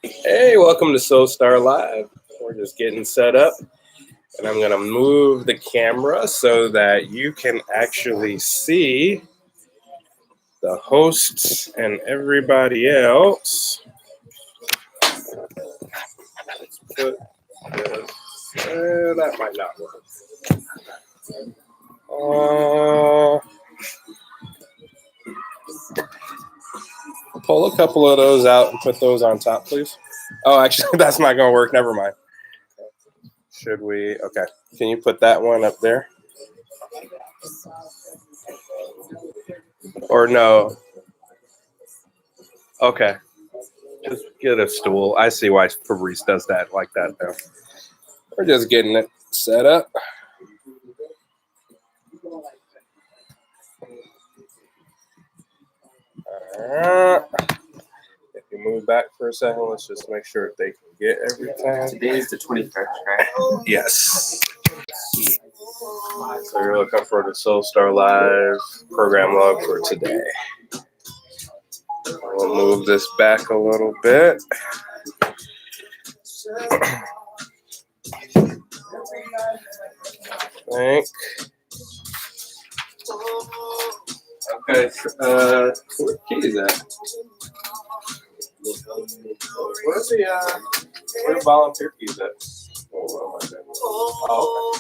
Hey, welcome to Soul Star Live. We're just getting set up, and I'm going to move the camera so that you can actually see the hosts and everybody else. Let's put this, that might not work. Pull a couple of those out and put those on top, please. Oh, actually, that's not going to work. Never mind. Should we? Okay. Can you put that one up there? Or no? Okay. Just get a stool. I see why Fabrice does that like that, though. We're just getting it set up. If you move back for a second, let's just make sure they can get everything. Today is the 21st, right? Yes. So you're looking for the Soul Star Live program log for today. We'll move this back a little bit. Think. Okay, where the key is at? Where's where the volunteer keys at? Oh,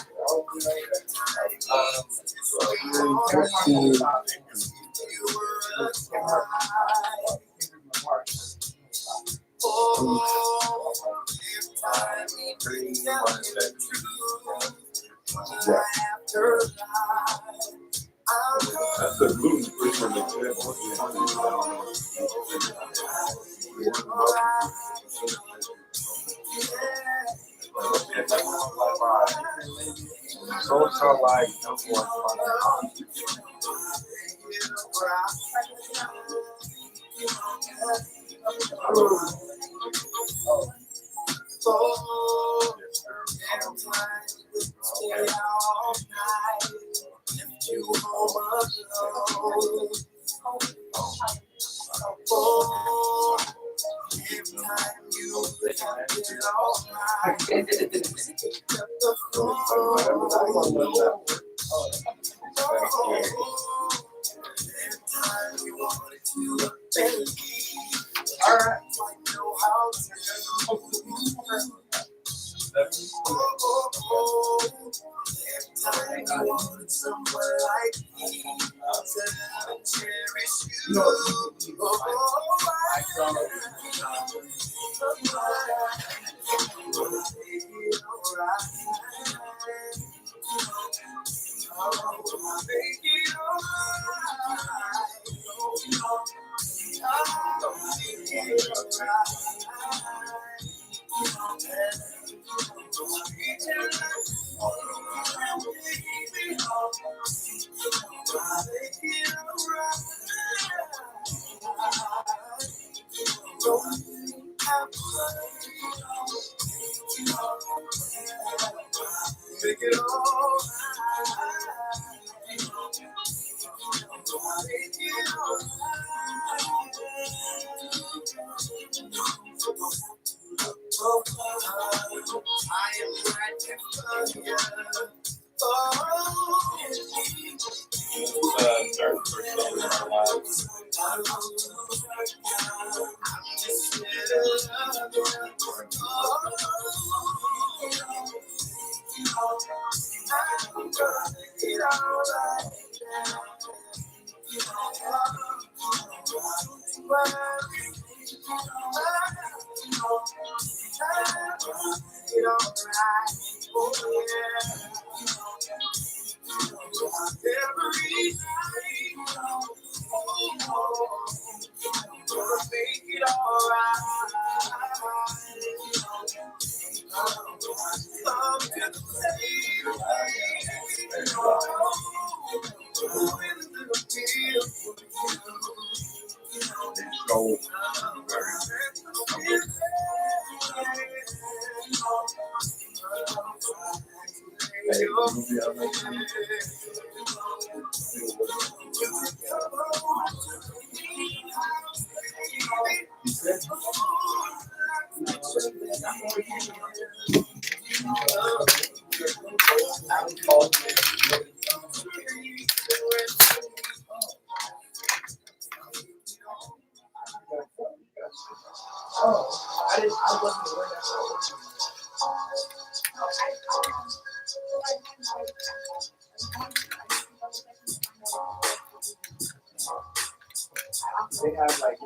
They have like,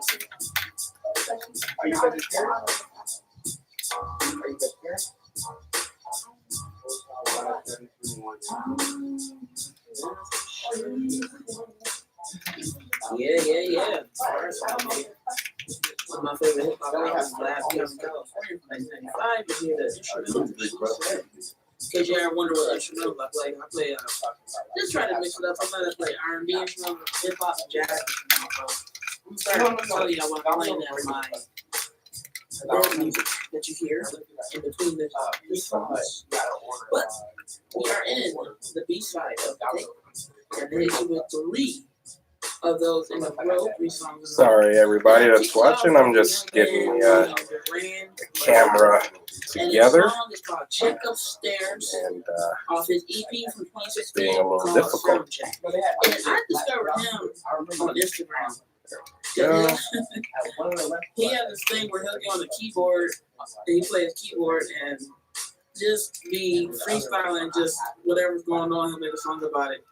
are you vegetarian? Are you vegetarian? Yeah. One of my favorite hip hop artists last year in California, 1995, is here. In case you ever wonder what instrumental I play, just try to mix it up. Sometimes I play R&B instrumental, hip hop, jazz. I'm sorry, I'm telling you, I want to play that my world music that you hear in between the songs. But we are in the B side of Take, and they hit you with 3 of those in a row, 3 songs. Sorry, everybody that's watching. I'm just getting the camera together. The song is called Check Upstairs, and off his EP from 2016. being a little difficult. And I discovered him on Instagram. Yeah. He has this thing where he'll get on the keyboard, and he plays keyboard and just be freestyling, just whatever's going on, he'll make a song about it.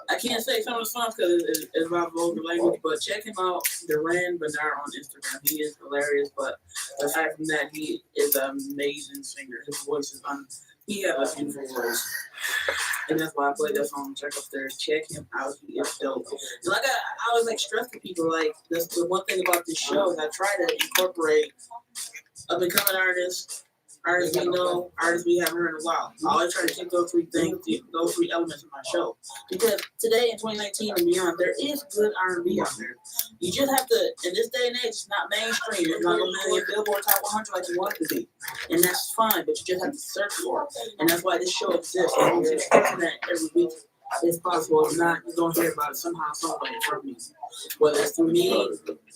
I can't say some of the songs because it's about vulgar language, but check him out, Duran Bernard on Instagram. He is hilarious, but aside from that, he is an amazing singer. His voice is he has a beautiful voice. And that's why I play that song, Check Upstairs. Check him out. He is dope. And like I always like stress to people, like the one thing about this show is I try to incorporate up and coming artists we know, artists we haven't heard in a while. I always try to keep those 3 things, those 3 elements in my show. Because today in 2019 and beyond, there is good R&B out there. You just have to, in this day and age, it's not mainstream. It's not going to be a Billboard Top 100 like you want it to be. And that's fine, but you just have to search for it. And that's why this show exists. I want to keep that every week. It's possible. If not, you're going to hear about it somehow, some way from me. Whether it's through me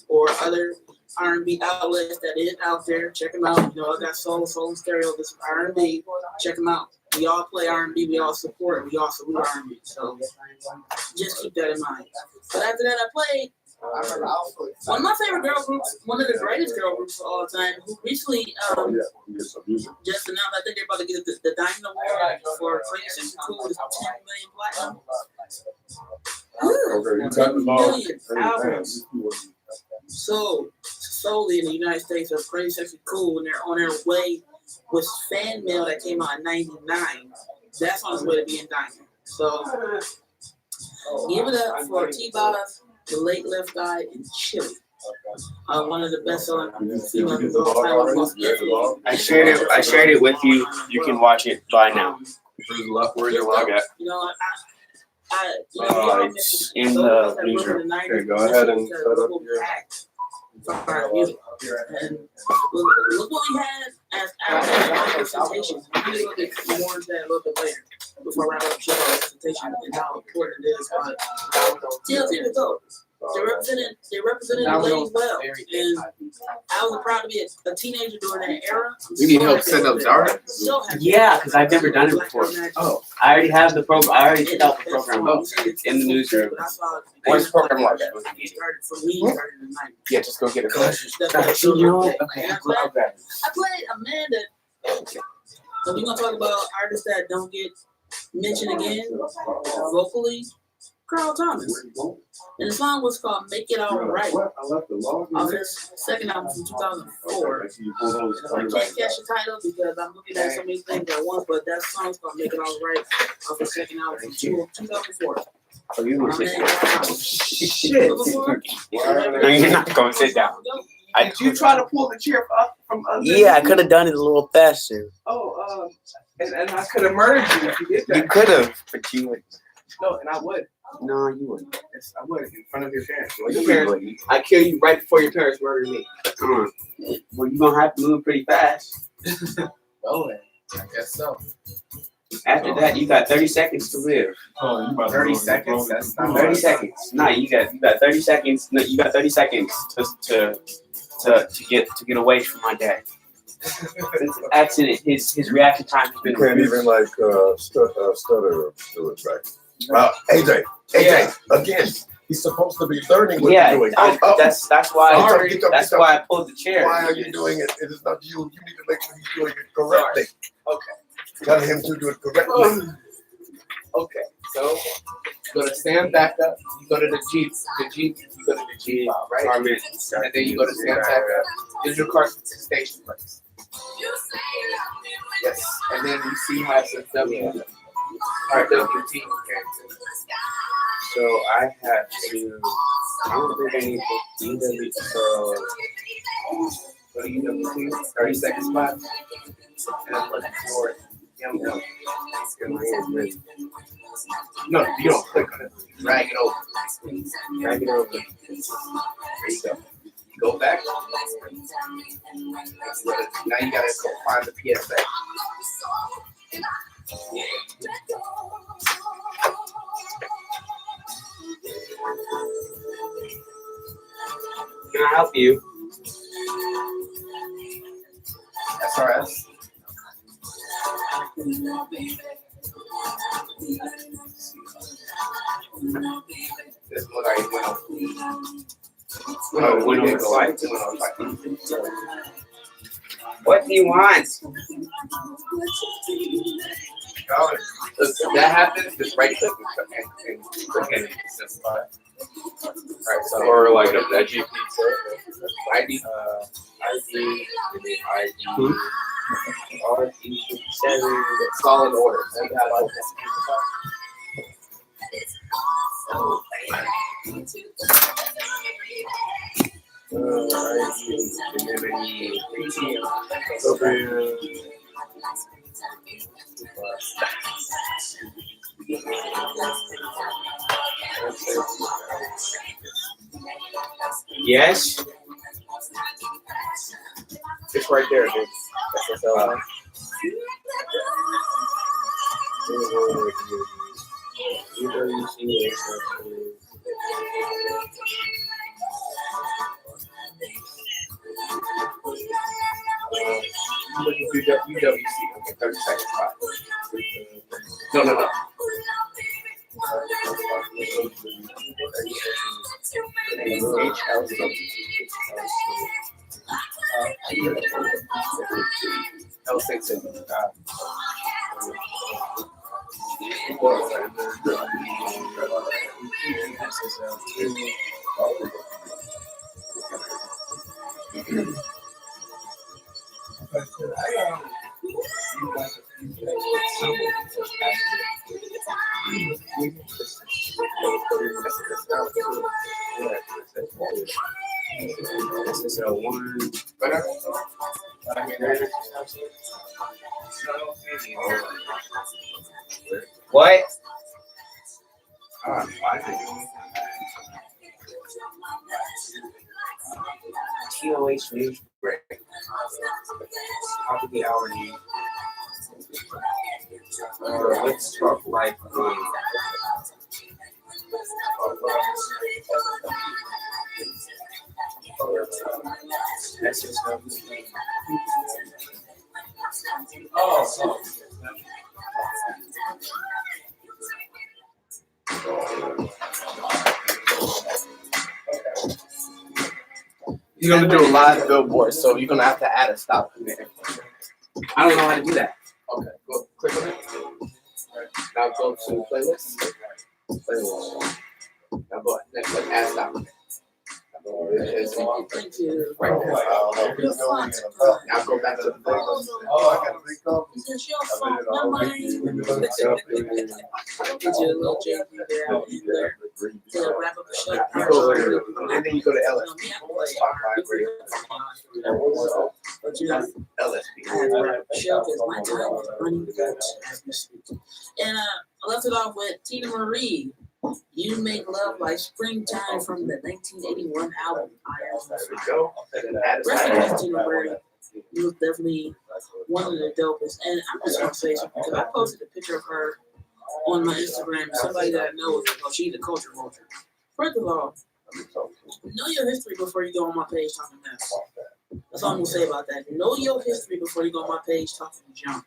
or other R&B outlets that is out there. Check them out. You know, I got Soul and Stereo. This is R&B. Check them out. We all play R&B. We all support. We all salute R&B. So just keep that in mind. But after that, I played one of my favorite girl groups, one of the greatest girl groups of all time, who recently just announced, I think they're about to get the Diamond Award for Crazy Sexy Cool is 10 million platinum. 10 million albums sold solely in the United States of Crazy Sexy Cool, and they're on their way with Fan Mail that came out in '99. That's on its way to being Diamond. So give it up for T-Boz, The Late Left Eye, and Chili. One of the best-selling females of all time. I shared it with you. You can watch it by now. Where's your log at? You know, It's in the newsroom. Okay, go ahead and set up your. And look what we had as our presentation. I'm going to look at more into that a little bit later before I wrap up the show presentation and how important it is. But TLC was dope. They represented the ladies well. And I was proud to be a teenager during that era. You need help setting up Zara? Yeah, because I've never done it before. Oh, I already have the program. I already set out the program. Oh, it's in the newsroom. What's the program like? Yeah, just go get it. You know what? Okay, I played a man that. So we're gonna talk about artists that don't get mentioned again vocally. Carl Thomas. And the song was called Make It All Right. Off his second album from 2004. I can't catch the title because I'm looking at so many things at once, but that song's called Make It All Right off his second album from 2004. Oh, you want to sit down? Shit. No, you're not going to sit down. Did you try to pull the chair up from under? Yeah, I could have done it a little faster. Oh, and I could have murdered you if you did that. You could have, but you would. No, and I would. No, you wouldn't. Yes, I would in front of your parents. Your parents, I kill you right before your parents murder me. Come on. Well, you're going to have to move pretty fast. Oh, I guess so. After that, you got 30 seconds to live. 30 seconds? That's not 30 seconds. No, you got 30 seconds. No, you got 30 seconds to to get away from my dad. Since the accident, his reaction time has been. You can't even like stutter do it right. AJ, again, he's supposed to be learning what you're doing. That's why that's why I pulled the chair. Why are you doing it? It is not you. You need to make sure he's doing it correctly. Okay. Tell him to do it correctly. Okay. So you're gonna stand back up. You go to the Jeep. You go to the Jeep, right? And then you go to stand back up. There's your car station place. Yes. And then you see how it says W. RWT. So I have to. I don't think I need to either. So Go to UWT. 30 second spot. And I'm looking for it. No, you don't click on it. Drag it over. drag it over. There you go. Go back. Now you gotta go find the PSA. Can I help you? SRS. This one I went on. Went on the flight. Went on the flight. What do you want? If that happens, just right click and click it. Alright, so Or like a veggie pizza. ID. ID. RD7. Solid order. And you have Yes. it's right there, dude. SSL. UWC. Okay, 30 seconds. No. What? TOH news break. Top of the hour news. Let's talk like You're gonna do a live billboard, so you're gonna have to add a stop in there. I don't know how to do that. Okay, go click on it. Now go to playlist. Playlist. Now go next click add stop. Thank you. Right there. Now go back to the playlist. I got a big company. It's your fault, not mine. Get you a little JP there in there to wrap up the You show. go there, and then you go to LSP. But you know, LSP. I had to wrap up the show because my time is running out as we speak. And I left it off with Tina Marie. You Make Love Like Springtime from the 1981 album. There we go. Add a Rest in stop. peace, Tina Marie. You was definitely one of the dopest. And I'm just gonna say something because I posted a picture of her on my Instagram. Somebody that I know is like, oh, she's a culture vulture. First of all, know your history before you go on my page talking mess. That's all I'm gonna say about that. Know your history before you go on my page talking junk.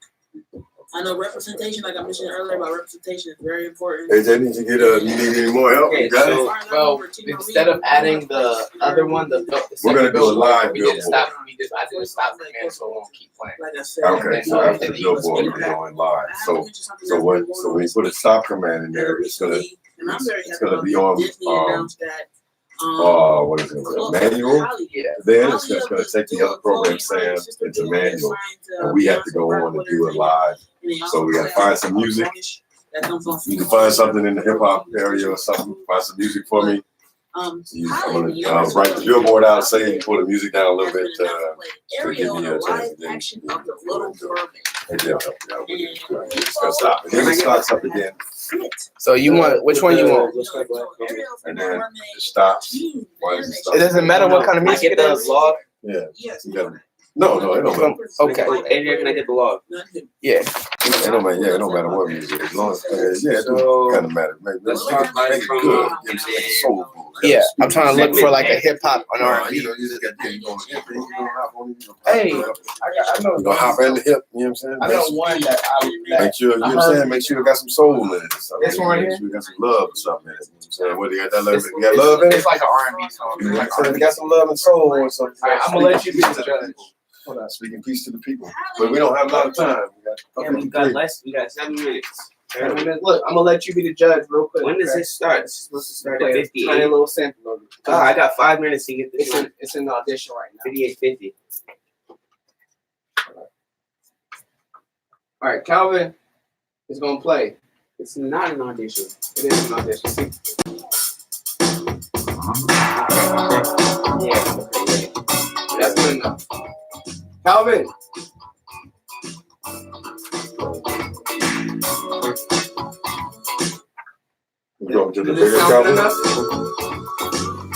I know representation, like I mentioned earlier, about representation is very important. AJ, need you need any more help? Okay, You got it? so- Well, instead of adding the other one, the We're gonna do a live we didn't billboard. stop. I didn't stop the man, so it won't keep playing. Like I said, Okay, so after the billboard, we're going live. So when you put a stop command in there, it's gonna be on, what is it, manual? Then it's just gonna take the other program saying it's a manual, and we have to go on and do it live. So we gotta find some music. You can find something in the hip hop area or something, find some music for me. I'm gonna write the billboard out, say, pull the music down a little bit, to give me a chance to maybe I'll help you out with it. It's gonna stop. And then it starts up again, So you want which one you want? and then it stops. Once it It stops. doesn't matter what kind of Can I music get it the does. log? Yeah, you gotta, no, it don't matter. Okay. Adrian, can I get the log? Yeah. It don't matter, it don't matter what music, as long as, it So- kind of matter. Make Let's it talk about make it it from- good, you know what I'm saying, soulful. Yeah. I'm trying to look for like a hip hop, an You R&B. know, you just got to go. Hey, You I know. gonna hop in the hip, you know what I'm saying? I know one that Make sure, you know what I'm saying, make sure it got some soul in it or something. This one right Make sure it got some love or something in it, you know what I'm saying? What, you got that love, you got love in it? It's like an R&B song. You know what I'm saying? It got some love and soul or something. Alright, I'm gonna let you be the judge. Hold on, speaking peace to the people. But we don't have a lot of time. Yeah, we got 7 minutes. Look, I'm gonna let you be the judge real quick. When does okay? this start? This is supposed to start at Play a 58. tiny little sample of it. God, I got 5 minutes to get this one. It's in the audition right now. 58:50. All right, Calvin is gonna play. It's not an audition. It is an audition. See, Yeah. Okay, that's good enough. Calvin. We going to the Does this bigger sound good cover? enough?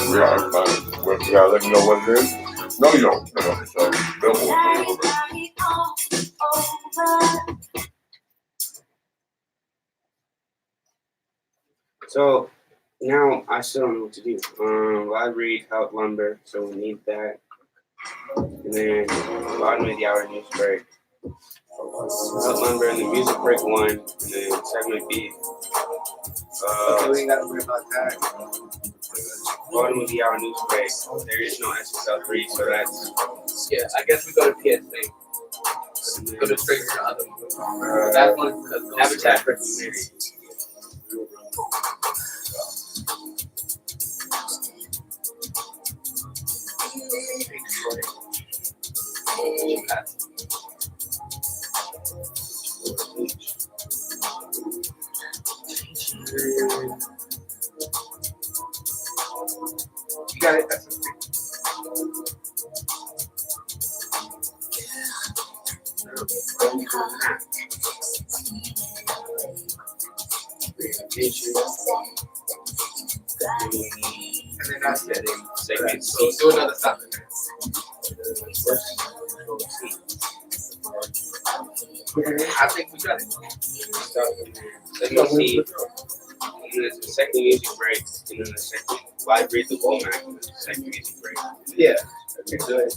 Yeah, I'm fine. Well, you gotta let me know what it is. No, you don't. No, so, billboard. So now I still don't know what to do. Live read, help lumber, so we need that. And then bottom of the hour news break. Help lumber and the music break 1, and then segment B. Okay, we ain't gotta worry about that. Bottom of the hour news break. There is no SSL3, so that's Yeah, I guess we go to PSA. Go to straight to the other one. That one because Habitat for Humanity. You got it. That's okay. And then that's it. Segment So C. do another stop. I think we got it. Segment C. And then the second music break, and then the second live read the whole match, and then the second music break. Yeah. Okay, good.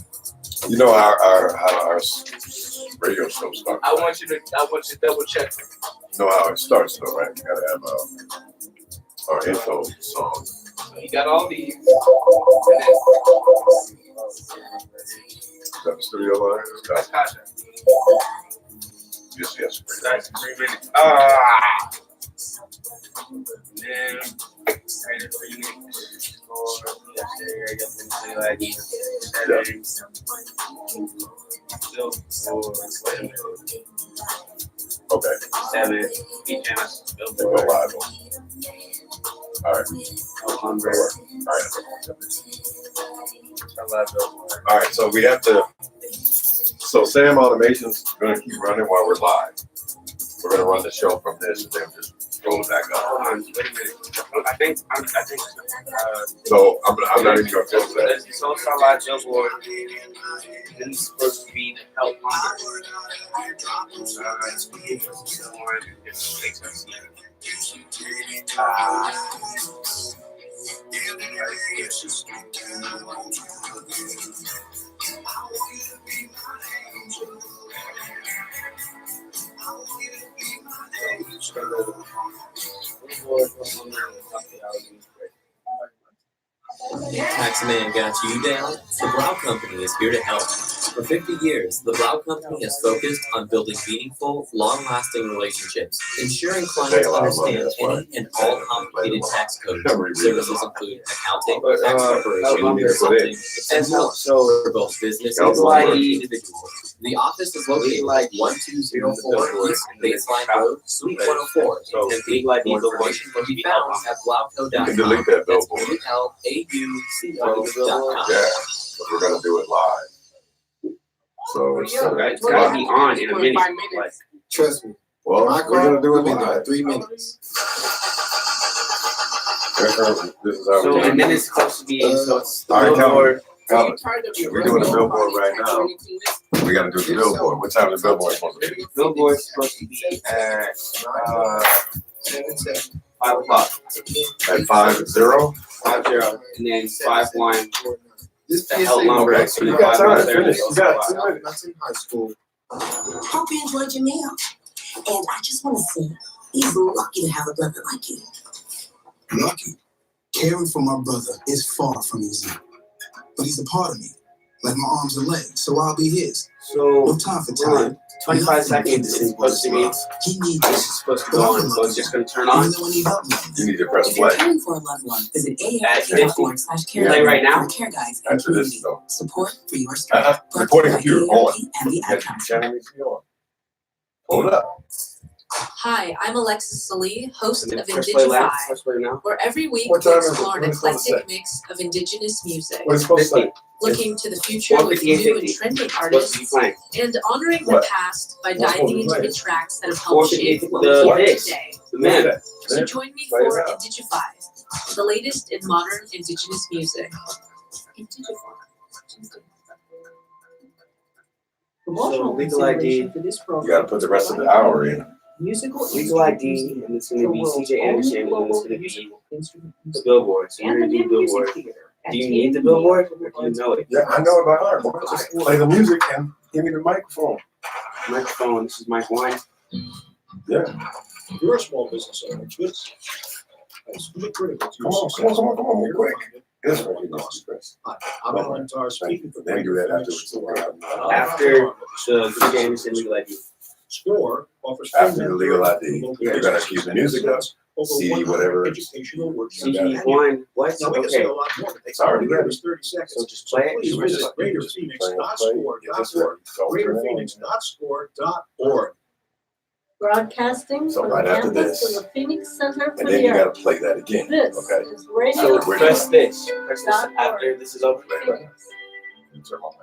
You know how our radio show starts. I want you to double check. You know how it starts though, right? You gotta have our intro song. You got all these. Is that the studio line? That's Kasha. Yes. That's 3 minutes. Ah! Then, right at 3 minutes. I guess I'm saying like 7. So, 4, Okay. 7. Each channel. We'll go live. All right. All right. So we have to. So Sam Automation's gonna keep running while we're live. We're gonna run the show from this and then just roll it back up. Hold on, wait a minute. I think, So I'm not even gonna close that. there's the Soul Star Live Billboard. Then it's supposed to be the help number. man got you down? The Blau Company is here to help. For 50 years, the Blau Company has focused on building meaningful, long-lasting relationships, ensuring clients understand any and all complicated tax codes. Services include accounting, tax preparation, consulting, and more for both business and individuals. The office is located at 1204 East Baseline Road, Suite 104 in Tempe. More information can be found at blauco.com. You can delete that billboard. blauco.com. Yeah, but we're gonna do it live. So it's It's gotta be on in a minute. Like, Trust me. well, My we're gonna do it will be done in live. 3 minutes. This is how so we a do minute's supposed to be, so it's the All right, billboard. We're doing a billboard right now. We gotta do the billboard. What time is the billboard supposed to be? Billboard's supposed to be at 5 o'clock. At 5:00? 5-0, and then 5-1. This The Held Lumber. Okay, so you got time to finish. You got 2 I'm minutes. not in high school. Hope you enjoyed your meal. And I just want to say, he's lucky to have a brother like you. Lucky. Caring for my brother is far from easy. But he's a part of me, like my arms and legs, so I'll be his. So, No time for hold on. time. 25 seconds is supposed to be. He needs This is us. supposed to go on, so it's just gonna turn on. Even though we need help now. You need to press If you're play. caring for a loved one, visit At 50.org/care. Play right now? For care guides and After this, community though. support for your strength. Recording computer on. And the Yes, outcomes. channel needs to be on. Hold up. Hi, I'm Alexis Salee, host And then of press play Indigify, last, press play now. where every week What we time is it? explore an What is it supposed to eclectic mix of indigenous music, What is it supposed to say? looking to the future with 4:58, new and 50. trending Supposed to be artists, playing. and honoring What? the past by What's supposed to diving be into the playing? tracks that have helped 4:58, shape what the we hear mix. today. The man. So join me Play it for out. Indigify, the latest in modern indigenous music. Indigify. So legal ID. You gotta put the rest of the hour in. Legal ID, and it's gonna be CJ Anderson, and then it's gonna be the billboard. So you're gonna do billboard. Do you need the billboard, or do you know it? Yeah, I know it by heart. Just play the music and give me the microphone. Microphone. This is mic 1. Yeah. You're a small business owner. It's critical to Come on, real quick. This one, you know, Chris. I'm an entire speaking for. Then do that afterwards. After the CJ Anderson legal ID. Score offers. After the legal ID, you're gonna keep the music up, see whatever. Educational workshops. CG1. What? Now, we can say Okay. a lot more, but they It's already can't ready. give us 30 seconds. So just play it. Please You were visit just playing, GreaterPhoenix.score.org. GreaterPhoenix.score.org. Broadcasting So from right the after campus this, of the Phoenix Center for And then the you gotta Arts. play that again, This okay? is Radio So We're press done. this. Press this after this is over. Phoenix. Turn my mic.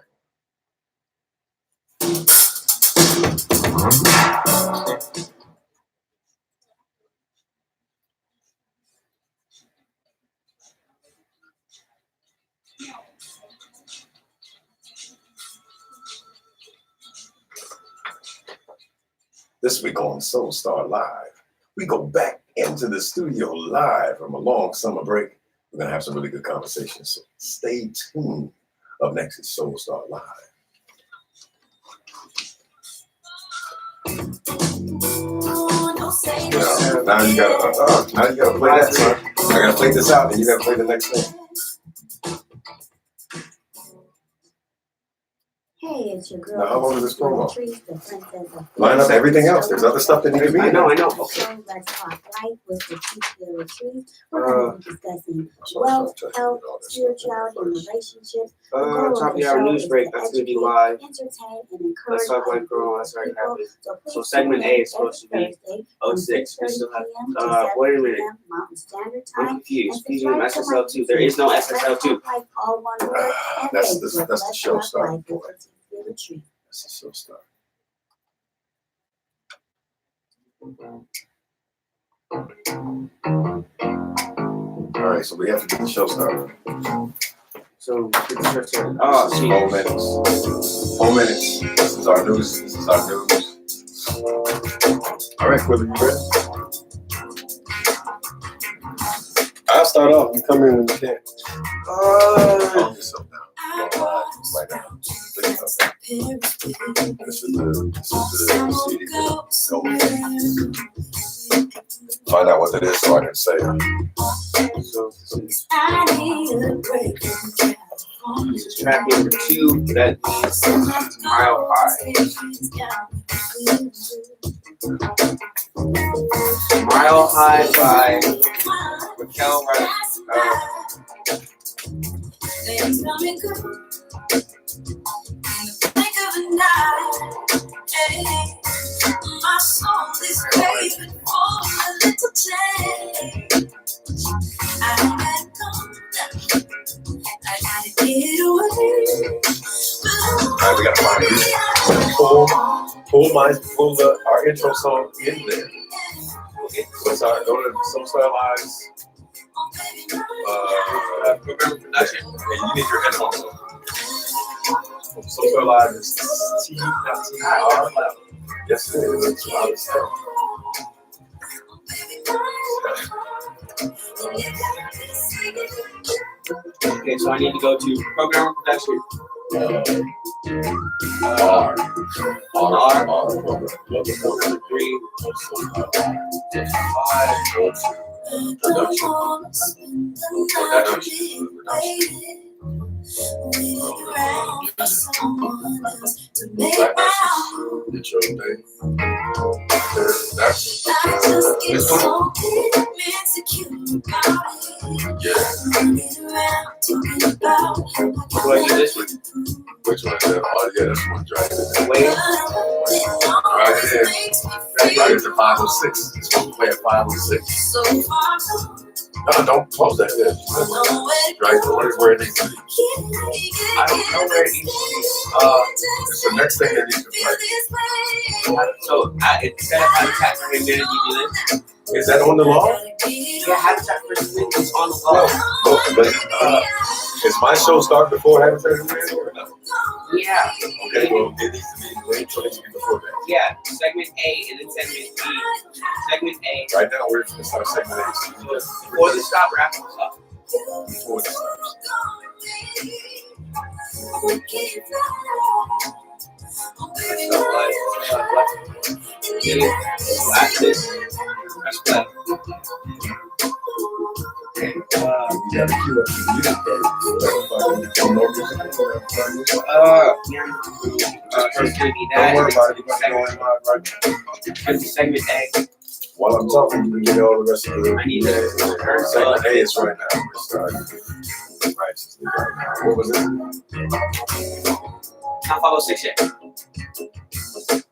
This week on Soul Star Live, we go back into the studio live from a long summer break. We're gonna have some really good conversations, so stay tuned. Up next is Soul Star Live. Yeah, now you gotta play that, son. I gotta play this out, and you gotta play the next thing. Hey, it's your girl. Now, how long is this promo? Patrice, the princess of Line up everything else. There's other stuff that need to be I in know. there. Okay. So let's talk life with the Patrice Retreat. We're going to be discussing wealth, health, spirituality, and relationships. Top of the hour news break. That's gonna be live. Entertain and encourage. Let's talk like other girl. That's already people. happened. please So segment tune A in is supposed to every be Thursday 06. We from still have. 6:30 p.m. to Wait a 7 minute. p.m. Mountain Standard I'm Time. confused. And Speaking of subscribe to my SSL2, there is no YouTube, SSL2. Life, all one word, and That's Facebook, the Let's show Talk starting Life with point. the Retreat. This is so stuff. All right, so we have to get the show started. So get the church started. Oh, Oh, 4 minutes. 4 minutes. This is our news. This is our news. All right, Quilly, you ready? I'll start off. You come in when you can. Calm yourself down. Don't lie right now. Please don't. This is the CD. Find out what it is so I can say it. So I need a break from California. This is track number 2. That's Mile High. Mile High by Raquel Things coming good. In the blink of an eye, hey, my soul is craving for a little change. I gotta go. I gotta get away. All right, we gotta find music. Pull our intro song in there. Okay, let's go to Soulstar Live's program production, and you need your headphones on. Soulstar Live is T-R. Yes, it is. That's what I was saying. Okay, so I need to go to program production. R. 3, That's this one. Do I do this one? Which one is that? Oh yeah, this one's right there. Wait. Right there. That's right at the 506. It's supposed to play at 506. No, don't close that there. Right, where it needs to be. I don't know where it needs to be. It's the next thing that needs to play. So instead of Habitat for Humanity, you do this? Is that on the law? Yeah, Habitat for Humanity is on the law. But is my show start before Habitat for Humanity or no? Yeah. Okay, well, it needs to be before that. Yeah, segment A and then segment B. Segment A. Right now, we're going to start segment A. Before the stop, wrap us up. Before the stops. Get it? Blast this. Press play. You gotta cue up the music Don't worry about it. Segment A. While I'm talking, you can get all the rest of the. I need to segment A is right now. We're starting righteously right now. What was it? Not 506 yet.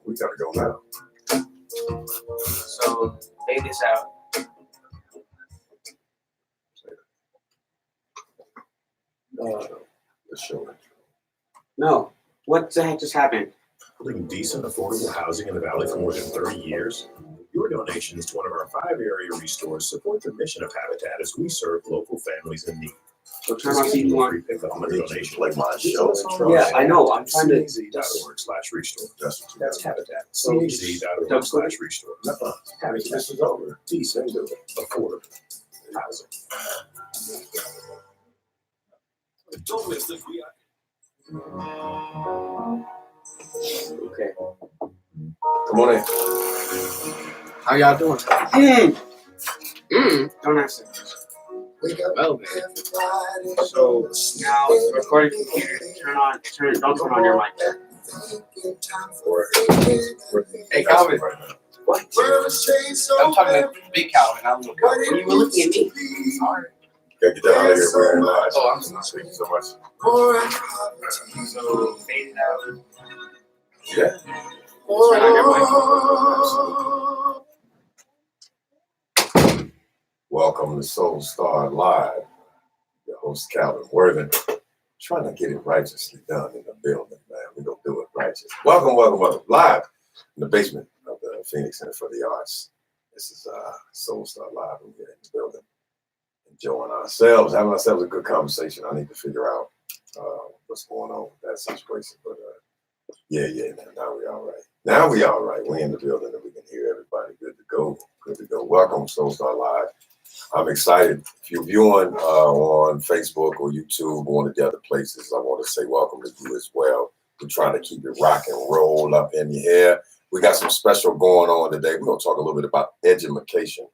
We gotta go now. So lay this out. The show. No. What the heck just happened? Building decent, affordable housing in the Valley for more than 30 years. Your donations to one of our 5 area restores support the mission of Habitat as we serve local families in need. So turn on see more. Free pickup on a donation. Like my show. Yeah, I know. I'm trying to. CAZ.org/restore. That's Habitat. So CAZ.org/restore. Habitat. This is over. Decent, affordable housing. Don't miss the Okay. Come on in. How y'all doing? Don't answer. Well, so now the recording computer. Don't turn on your mic. Hey, Calvin. What? I'm talking to Big Calvin. I'm little Calvin. You were looking at me. Sorry. Gotta get that out of here, wearing lies. Oh, I'm sorry. Thank you so much. So fade it out. Yeah. Turn on your mic. Welcome to Soulstar Live. Your host, Calvin Worthen. Trying to get it righteously done in the building, man. We're going to do it righteous. Welcome. Live in the basement of the Phoenix Center for the Arts. This is Soulstar Live. We're here in the building. Enjoying ourselves, having ourselves a good conversation. I need to figure out what's going on with that situation. But yeah, man, now we all right. We're in the building and we can hear everybody. Good to go. Welcome, Soulstar Live. I'm excited. If you're viewing on Facebook or YouTube or one of the other places, I want to say welcome to you as well. We're trying to keep it rock and roll up in the air. We got some special going on today. We're going to talk a little bit about education.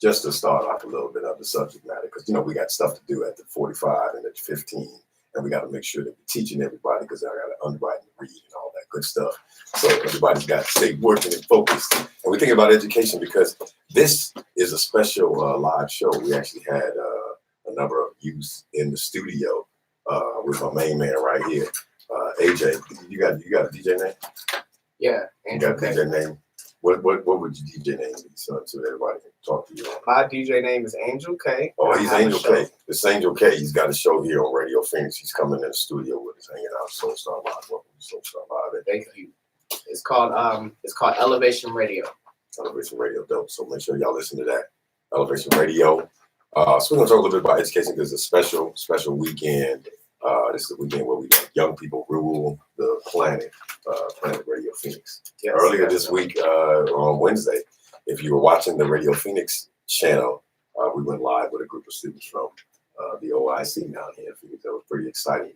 just to start off a little bit of the subject matter, because we got stuff to do at the 45 and at 15, and we got to make sure that we're teaching everybody, because I got to underwrite and read and all that good stuff. So everybody's got to stay working and focused. And we think about education because this is a special live show. We actually had a number of youth in the studio with my main man right here, AJ. You got a DJ name? Yeah, you got a DJ name. What would your DJ name be, so everybody can talk to you? My DJ name is Angel K. Oh, he's Angel K. It's Angel K. He's got a show here on Radio Phoenix. He's coming in the studio with us, hanging out. Soulstar Live. Welcome to Soulstar Live. Thank you. It's called Elevation Radio. Elevation Radio, dope. So make sure y'all listen to that. Elevation Radio. So we're gonna talk a little bit about education because it's a special weekend. This is the weekend where we let young people rule the planet. Planet Radio Phoenix. Yes, Earlier this week, on Wednesday, if you were watching the Radio Phoenix channel, we went live with a group of students from the OIC down here in Phoenix. That was pretty exciting.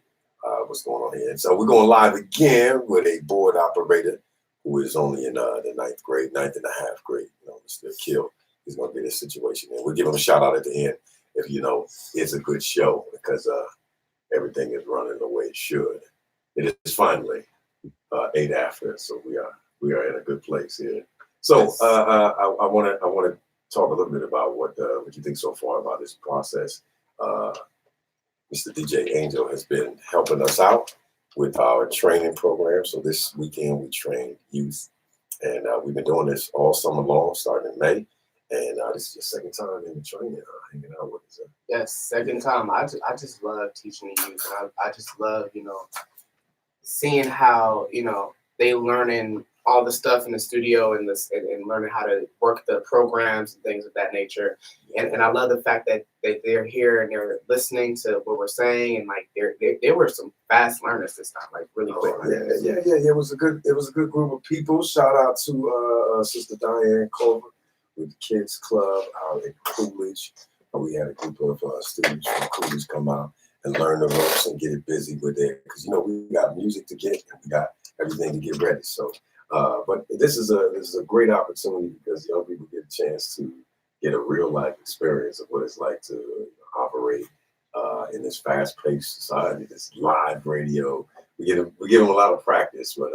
What's going on here? And so we're going live again with a board operator who is only in the ninth and a half grade. Mr. Kill. He's going to be in this situation, and we'll give him a shout out at the end if it's a good show because everything is running the way it should. It is finally 8 after, so we are in a good place here. So I want to talk a little bit about what you think so far about this process. Mr. DJ Angel has been helping us out with our training program. So this weekend we trained youth, and we've been doing this all summer long, starting in May. And this is your second time in the training, hanging out with us. Yes, second time. I just love teaching the youth, and I just love seeing how they learning all the stuff in the studio and learning how to work the programs and things of that nature. And I love the fact that they're here and they're listening to what we're saying, and like they were some fast learners this time, like really quick. Yeah. It was a good group of people. Shout out to Sister Diane Culver with the Kids Club out at Coolidge. We had a group of students from Coolidge come out and learn the ropes and get it busy with it, because we got music to get and we got everything to get ready. So, but this is a great opportunity because young people get a chance to get a real life experience of what it's like to operate in this fast paced society, this live radio. We give them a lot of practice, but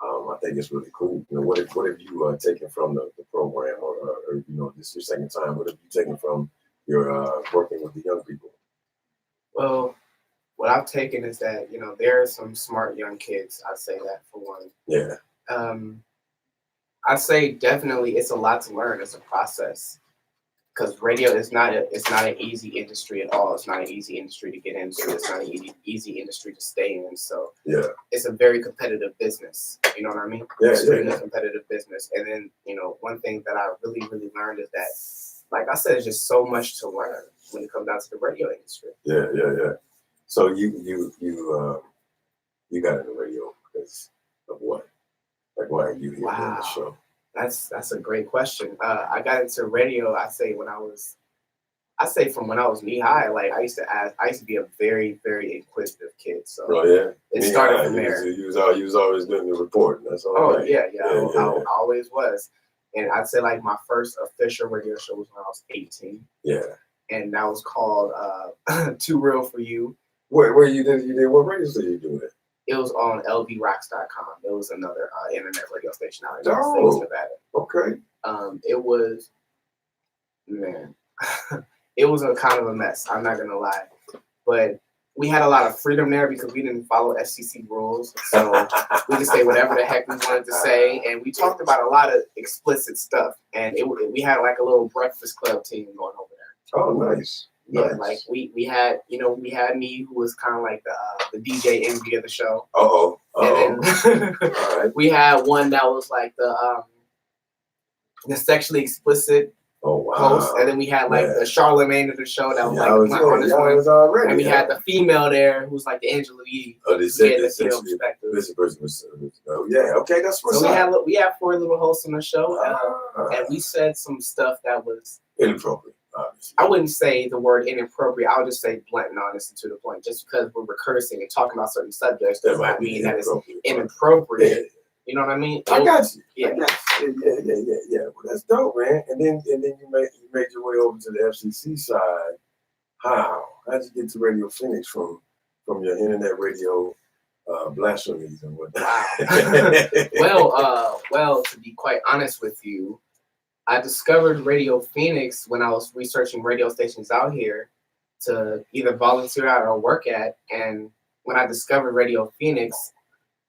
I think it's really cool. What have you taken from the program, or this is your second time? What have you taken from your working with the young people? Well, what I've taken is that there are some smart young kids. I'd say that for one. Yeah. I'd say definitely it's a lot to learn. It's a process. Because radio is not an easy industry at all. It's not an easy industry to get into. It's not an easy industry to stay in. So it's a very competitive business. You know what I mean? Extremely competitive business. And then one thing that I really learned is that, like I said, there's just so much to learn when it comes down to the radio industry. Yeah. So you got into radio because of what? Like, why are you here doing the show? That's a great question. I got into radio, I say from when I was knee high. Like I used to be a very, very inquisitive kid. So it started from there. You was always doing the reporting. That's all. Oh, right. I always was. And I'd say like my first official radio show was when I was 18. Yeah. And that was called Too Real for You. Where you did what radio station you doing it? It was on lvrocks.com. It was another internet radio station out in Nevada. Okay. It was, it was a kind of a mess. I'm not gonna lie, but we had a lot of freedom there because we didn't follow FCC rules, so we could say whatever the heck we wanted to say, and we talked about a lot of explicit stuff. And we had like a little Breakfast Club team going over there. Oh, nice. Yeah, like we had me, who was kind of like the DJ envy of the show. And then we had one that was like the sexually explicit host, and then we had like the Charlemagne of the show that was one. And we had the female there who's like the Angela Yee. This person was. Okay, that's what's up. So we had 4 little hosts on the show, and we said some stuff that was inappropriate. I wouldn't say the word inappropriate. I would just say blunt and honest and to the point. Just because we're recursing and talking about certain subjects does not mean that it's inappropriate. You know what I mean? I got you. Yeah. I got you. Yeah. Well, that's dope, man. And then you made your way over to the FCC side. How? How'd you get to Radio Phoenix from your internet radio blasphemies and whatnot? Well, to be quite honest with you, I discovered Radio Phoenix when I was researching radio stations out here to either volunteer at or work at. And when I discovered Radio Phoenix,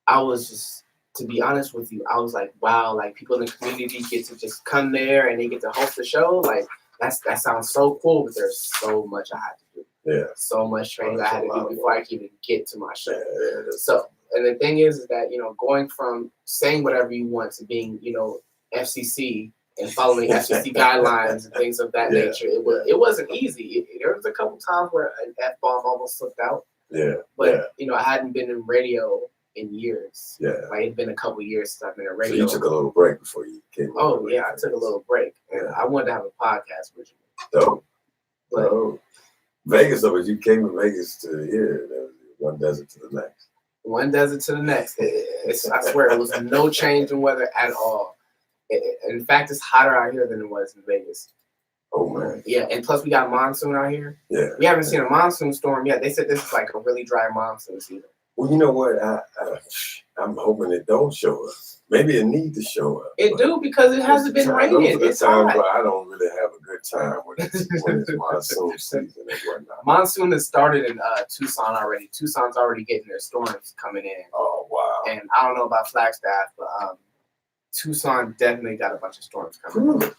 I was just, to be honest with you, I was like, wow, like people in the community get to just come there and they get to host the show. Like that sounds so cool, but there's so much I had to do. Yeah. So much training I had to do before I could even get to my show. Yeah. So, and the thing is that, going from saying whatever you want to being, FCC and following FCC guidelines and things of that nature, it wasn't easy. There was a couple times where an F-bomb almost slipped out. Yeah. But, I hadn't been in radio in years. Yeah. Like, it'd been a couple years since I've been in radio. So you took a little break before you came. Oh, yeah, I took a little break. And I wanted to have a podcast originally. Dope. But Vegas, though, as you came from Vegas to here, there was one desert to the next. One desert to the next. I swear, it was no change in weather at all. In fact, it's hotter out here than it was in Vegas. Oh, man. Yeah, and plus we got monsoon out here. Yeah. We haven't seen a monsoon storm yet. They said this is like a really dry monsoon season. Well, you know what? I'm hoping it don't show up. Maybe it need to show up. It do, because it hasn't been raining. It's time hot. where I don't really have a good time when it's monsoon season and whatnot. Monsoon has started in Tucson already. Tucson's already getting their storms coming in. Oh, wow. And I don't know about Flagstaff, but Tucson definitely got a bunch of storms coming in.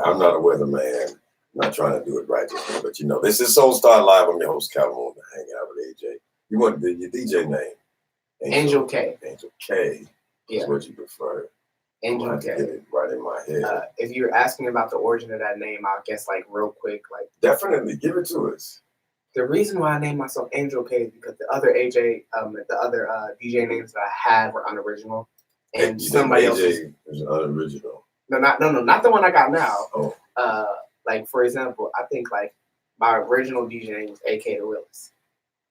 I'm not a weatherman. I'm not trying to do it righteously, but this is Soul Star Live. I'm your host, Calhoun, hanging out with AJ. You want your DJ name? Angel K. Angel K. Yeah. Is what you prefer. Angel I K. get it right in my head. If you're asking about the origin of that name, I'll guess real quick. Definitely give it to us. The reason why I named myself Angel K is because the other DJ DJ names that I had were unoriginal, and somebody else is unoriginal. No, not the one I got now. Oh. For example, I think my original DJ name was AK the Realist,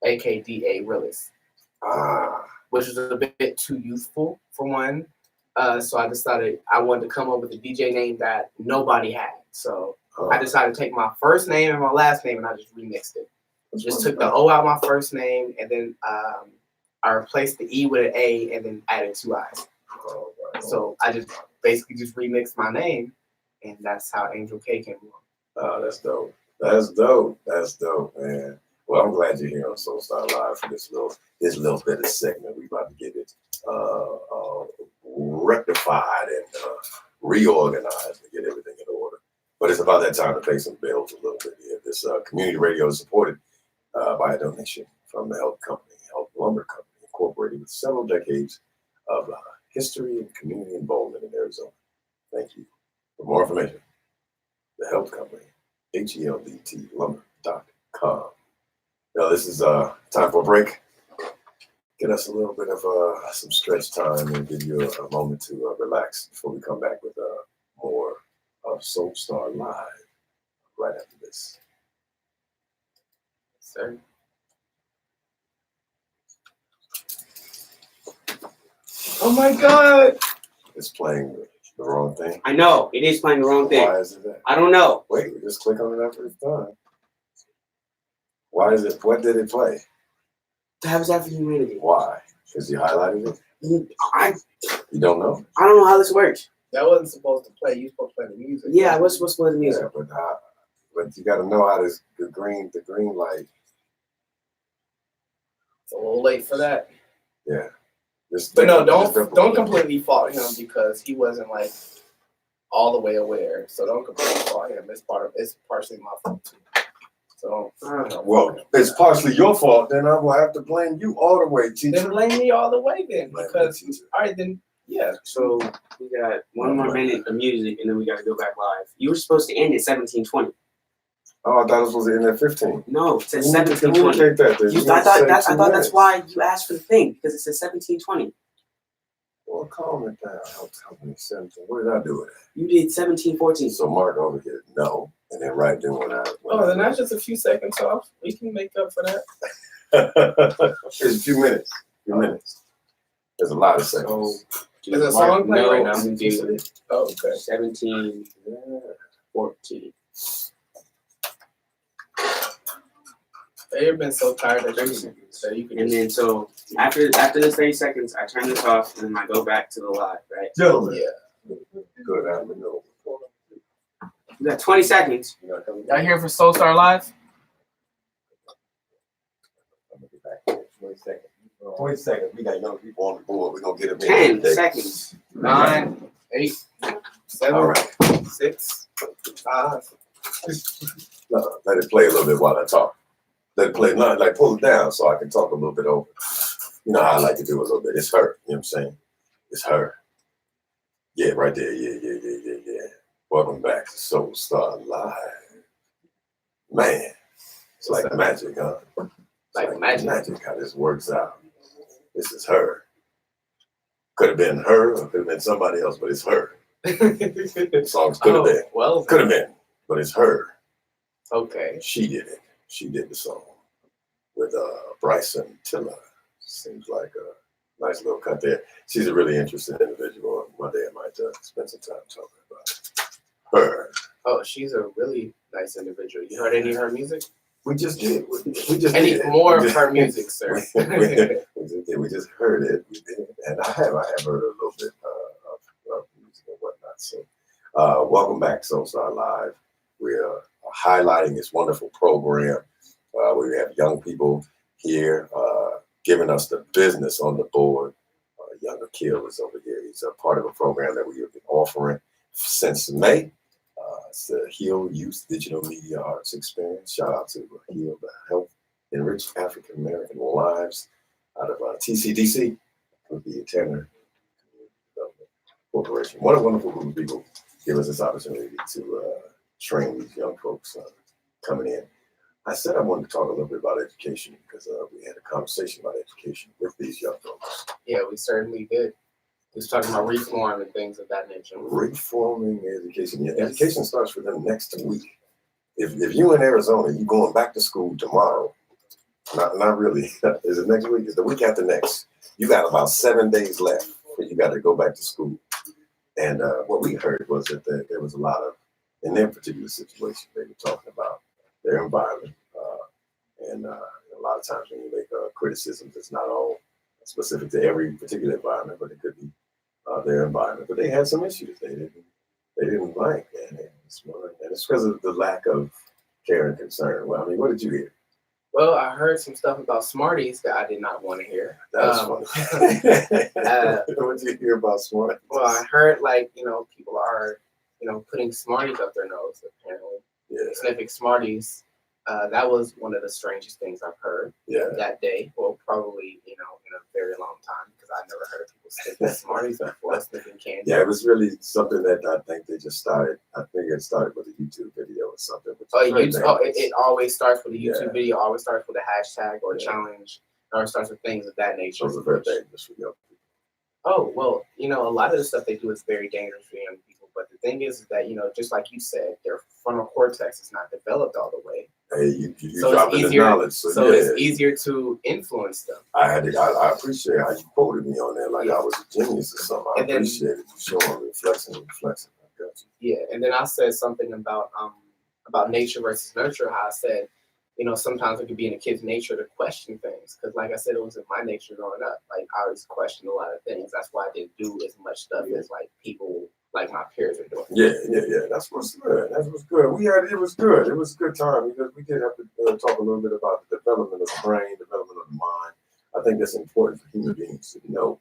AKDA Realist, which was a bit too youthful for one. So I decided I wanted to come up with a DJ name that nobody had. So I decided to take my first name and my last name, and I just remixed it. Just took the O out my first name, and then I replaced the E with an A, and then added 2 I's. So I just basically just remixed my name, and that's how Angel K came along. Oh, that's dope. That's dope, man. Well, I'm glad you're here on Soul Star Live for this little bit of segment. We about to get it rectified and reorganized and get everything in order. But it's about that time to pay some bills a little bit here. This community radio is supported by a donation from the Health Lumber Company, incorporated with several decades of history and community involvement in Arizona. Thank you. For more information, the Health Company, HELDTlumber.com. Now, this is time for a break. Get us a little bit of some stretch time and give you a moment to relax before we come back with more of Soul Star Live right after this. Sir. Oh my God! It's playing the wrong thing. I know, it is playing the wrong thing. Why is it that? I don't know. Wait, we just click on it after it's done. Why is it? What did it play? The Habitat for Humanity. Why? Because you highlighted it? You don't know? I don't know how this works. That wasn't supposed to play. You were supposed to play the music. Yeah, what's supposed to play the music? Yeah, but you got to know how this the green light. It's a little late for that. Yeah. But no, don't completely fault him because he wasn't all the way aware. So don't completely fault him. It's partially my fault too. So well, it's partially your fault. Then I will have to blame you all the way, teacher. Then blame me all the way then, because all right then. Yeah. So we got one more minute of music, and then we got to go back live. You were supposed to end at 17:20. Oh, I thought it was supposed to end at 15. No, it says 17:20. I thought that's why you asked for the thing, because it says 17:20. Well, calm it down. Help me 17. What did I do with it? You did 17:14. So Mark over here, no, and then right then when then that's just a few seconds off. We can make up for that. It's a few minutes. There's a lot of seconds. So do Is a song playing right now? I'm gonna do Oh, okay. 17, 14. They've been so tired that 30 you seconds. that you can And just, then so after the 30 seconds, I turn this off and I go back to the live, right? Gentlemen. yeah. Good, I don't know. We got 20 seconds. Y'all here for Soul Star Live? 20 seconds. 20 seconds. We got young people on the board. We're gonna get them 10 seconds. 9, 8, 7, All right. 6, 5. Let it play a little bit while I talk. Let it play, not like pull it down so I can talk a little bit over. You know how I like to do a little bit. It's her. You know what I'm saying? It's her. Yeah, right there. Yeah. Welcome back to Soul Star Live. Man, it's like magic, huh? Like magic. Magic how this works out. This is her. Could have been her or could have been somebody else, but it's her. The songs could have been. Well, Could have been, but it's her. okay. She did it. She did the song with Bryson Tiller. Seems like a nice little cut there. She's a really interesting individual. One day I might spend some time talking about her. Oh, she's a really nice individual. You heard any of her music? We just did. We just Any did. more We of her music, sir? we just heard it. We did. And I have heard a little bit of music and whatnot. So welcome back to Soul Star Live. We're highlighting this wonderful program. We have young people here giving us the business on the board. Young Akil is over here. He's a part of a program that we have been offering since May. It's the HEAL Youth Digital Media Arts Experience. Shout out to HEAL to help enrich African American lives out of TCDC with the Tanner Corporation. What a wonderful group of people give us this opportunity to train these young folks coming in. I said I wanted to talk a little bit about education because we had a conversation about education with these young folks. Yeah, we certainly did. We was talking about reform and things of that nature. Reforming education. Yeah, education starts for them next week. If you're in Arizona, you're going back to school tomorrow. Not really. Is it next week? It's the week after next. You got about 7 days left before you got to go back to school. And what we heard was that there was a lot of, in their particular situation, they were talking about their environment. And a lot of times when you make criticisms, it's not all specific to every particular environment, but it could be their environment. But they had some issues they didn't like, and it's because of the lack of care and concern. Well, I mean, what did you hear? Well, I heard some stuff about Smarties that I did not want to hear. That was funny. What did you hear about Smarties? Well, I heard people are putting Smarties up their nose apparently. Yeah. Sniffing Smarties. That was one of the strangest things I've heard that day. Well, probably in a very long time because I never heard of people sniffing Smarties before, sniffing candy. Yeah, it was really something that I think they just started. I think it started with a YouTube video or something. It always starts with a YouTube video. Always starts with a hashtag or a challenge, or it starts with things of that nature. Those are very dangerous for young people. Oh well, a lot of the stuff they do is very dangerous for young people. But the thing is that just like you said, their frontal cortex is not developed all the way. Hey, you so dropping the knowledge. So it's easier to influence them. I appreciate how you quoted me on that, like I was a genius or something. I appreciate it. You showing me flexing. I got you. Yeah, and then I said something about nature versus nurture. How I said, sometimes it could be in a kid's nature to question things. Because like I said, it was in my nature growing up. Like I always questioned a lot of things. That's why I didn't do as much stuff as like people like my peers are doing. Yeah. That's what's good. It was good. It was a good time because we did have to talk a little bit about the development of the brain, development of the mind. I think that's important for human beings to know.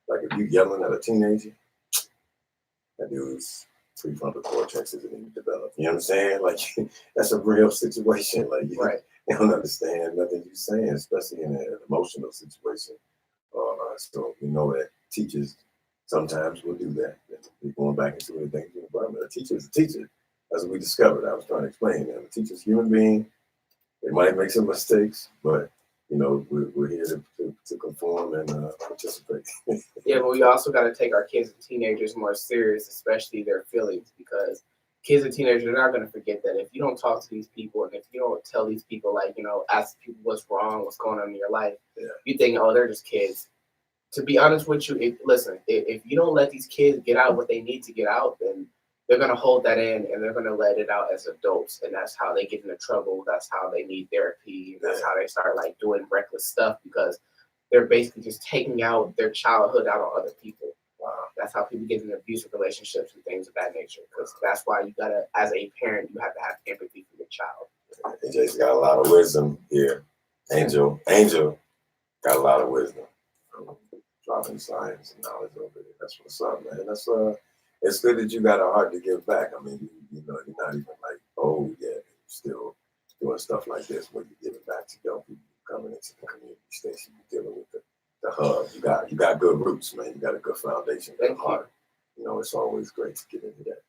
Like if you yelling at a teenager, that dude's prefrontal cortex isn't even developed. You know what I'm saying? Like that's a real situation. Like they don't understand nothing you're saying, especially in an emotional situation. So we know that teachers sometimes will do that. We're going back into the things in the environment. A teacher is a teacher. That's what we discovered. I was trying to explain that. A teacher's a human being. They might make some mistakes, but we're here to conform and participate. Yeah, but we also got to take our kids and teenagers more serious, especially their feelings, because kids and teenagers are not going to forget that if you don't talk to these people and if you don't tell these people, ask people what's wrong, what's going on in your life, you think, oh, they're just kids. to be honest with you, if you don't let these kids get out what they need to get out, then they're gonna hold that in and they're gonna let it out as adults, and that's how they get into trouble. That's how they need therapy. That's how they start like doing reckless stuff because they're basically just taking out their childhood out on other people. That's how people get in abusive relationships and things of that nature. Because that's why you gotta, as a parent, you have to have empathy for your child. AJ's got a lot of wisdom here. Angel got a lot of wisdom. Dropping science and knowledge over there. That's what's up, man. That's it's good that you got a heart to give back. I mean, you know, you're not even like, oh yeah, you're still doing stuff like this where you give it back to young people coming into the community station. You're dealing with the hub. You got good roots, man. You got a good foundation, good heart. You know, it's always great to get into that.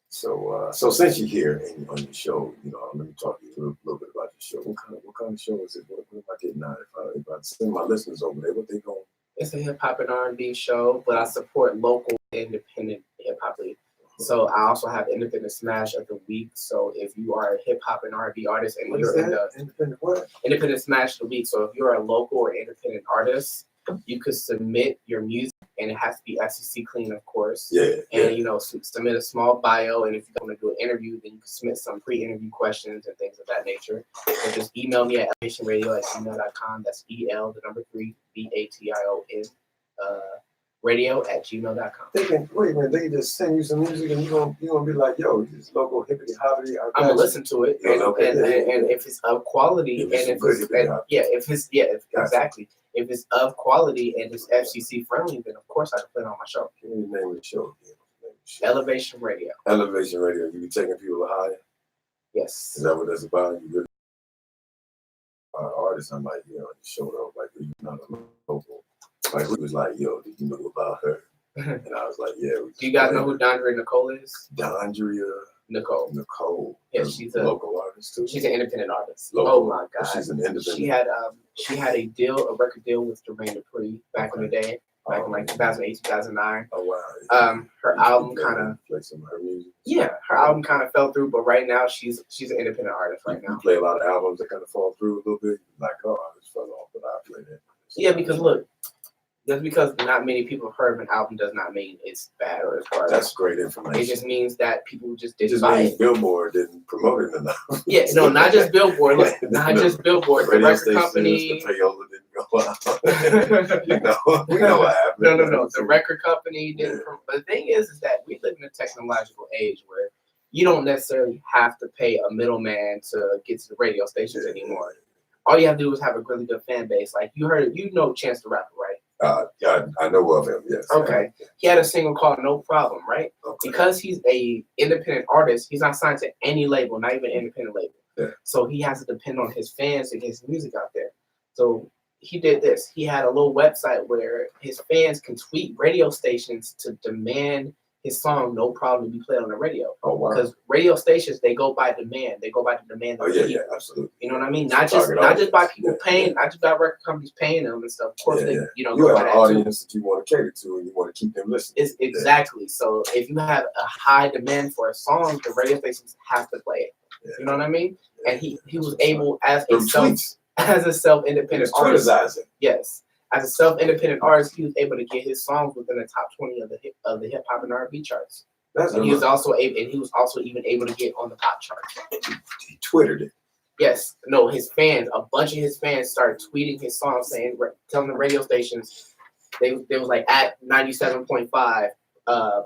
So since you're here and on your show, you know, let me talk to you a little bit about your show. What kind of show is it? What am I getting out? If I send my listeners over there, what they going? It's a hip hop and R&B show, but I support local independent hip hop. So I also have Independent Smash of the Week. So if you are a hip hop and R&B artist and you're in the Independent Smash of the Week, so if you're a local or independent artist, you could submit your music, and it has to be FCC clean, of course. And you know, submit a small bio, and if you want to do an interview, then you can submit some pre-interview questions and things of that nature. So just email me at elevationradio@gmail.com. That's EL3 BATION radio@gmail.com. They can wait a minute. They can just send you some music, and you gonna be like, yo, this local hippity hoppity. I'm gonna listen to it, and if it's of quality, if it's of quality and it's FCC friendly, then of course I can play it on my show. Give me the name of the show again. Elevation Radio. Elevation Radio. You be taking people higher? Yes. Is that what that's about? You really artists, I'm like, you know, you showed up like you're not a local. Like we was like, yo, did you know about her? And I was like, yeah. Do you guys know who Dondria Nicole is? Dondria Nicole. Yeah, she's a local artist too. She's an independent artist. Local. Oh my God. She's an independent. She had a record deal with Jermaine Dupri back in the day, back in like 2008, 2009. Oh wow. Her album kind of play some of her music. Yeah, her album kind of fell through, but right now she's an independent artist right now. You play a lot of albums that kind of fall through a little bit. Like, oh, I just fell off, but I play that. Yeah, because look, just because not many people have heard of an album does not mean it's bad or it's hard. That's great information. It just means that people just didn't just buy means it. Billboard didn't promote it enough. Yeah, no, not just Billboard. Look, not just Billboard. The record company. The payola didn't go out. You know, we know what happened. No. The record company didn't. Yeah. But the thing is that we live in a technological age where you don't necessarily have to pay a middleman to get to the radio stations anymore. All you have to do is have a really good fan base. Like you know Chance the Rapper, right? Yeah, I know of him, yes. Okay. He had a single called No Problem, right? Okay. Because he's a independent artist, he's not signed to any label, not even an independent label. Yeah. So he has to depend on his fans to get his music out there. So he did this. He had a little website where his fans can tweet radio stations to demand his song No Problem to be played on the radio. Oh wow. Because radio stations, they go by demand. They go by the demand of yeah, absolutely. You know what I mean? Not just by people paying, not just by record companies paying them and stuff. Of course, you know, you have an audience that you want to cater to and you want to keep them listening. It's exactly. So if you have a high demand for a song, the radio stations have to play it. Yeah. You know what I mean? And he was able as a self-independent artist. Yes. As a self-independent artist, he was able to get his songs within the top 20 of the hip hop and R&B charts. He was also even able to get on the pop chart. He twittered it. Yes. No, a bunch of his fans started tweeting his songs, telling the radio stations, they was like at 97.5,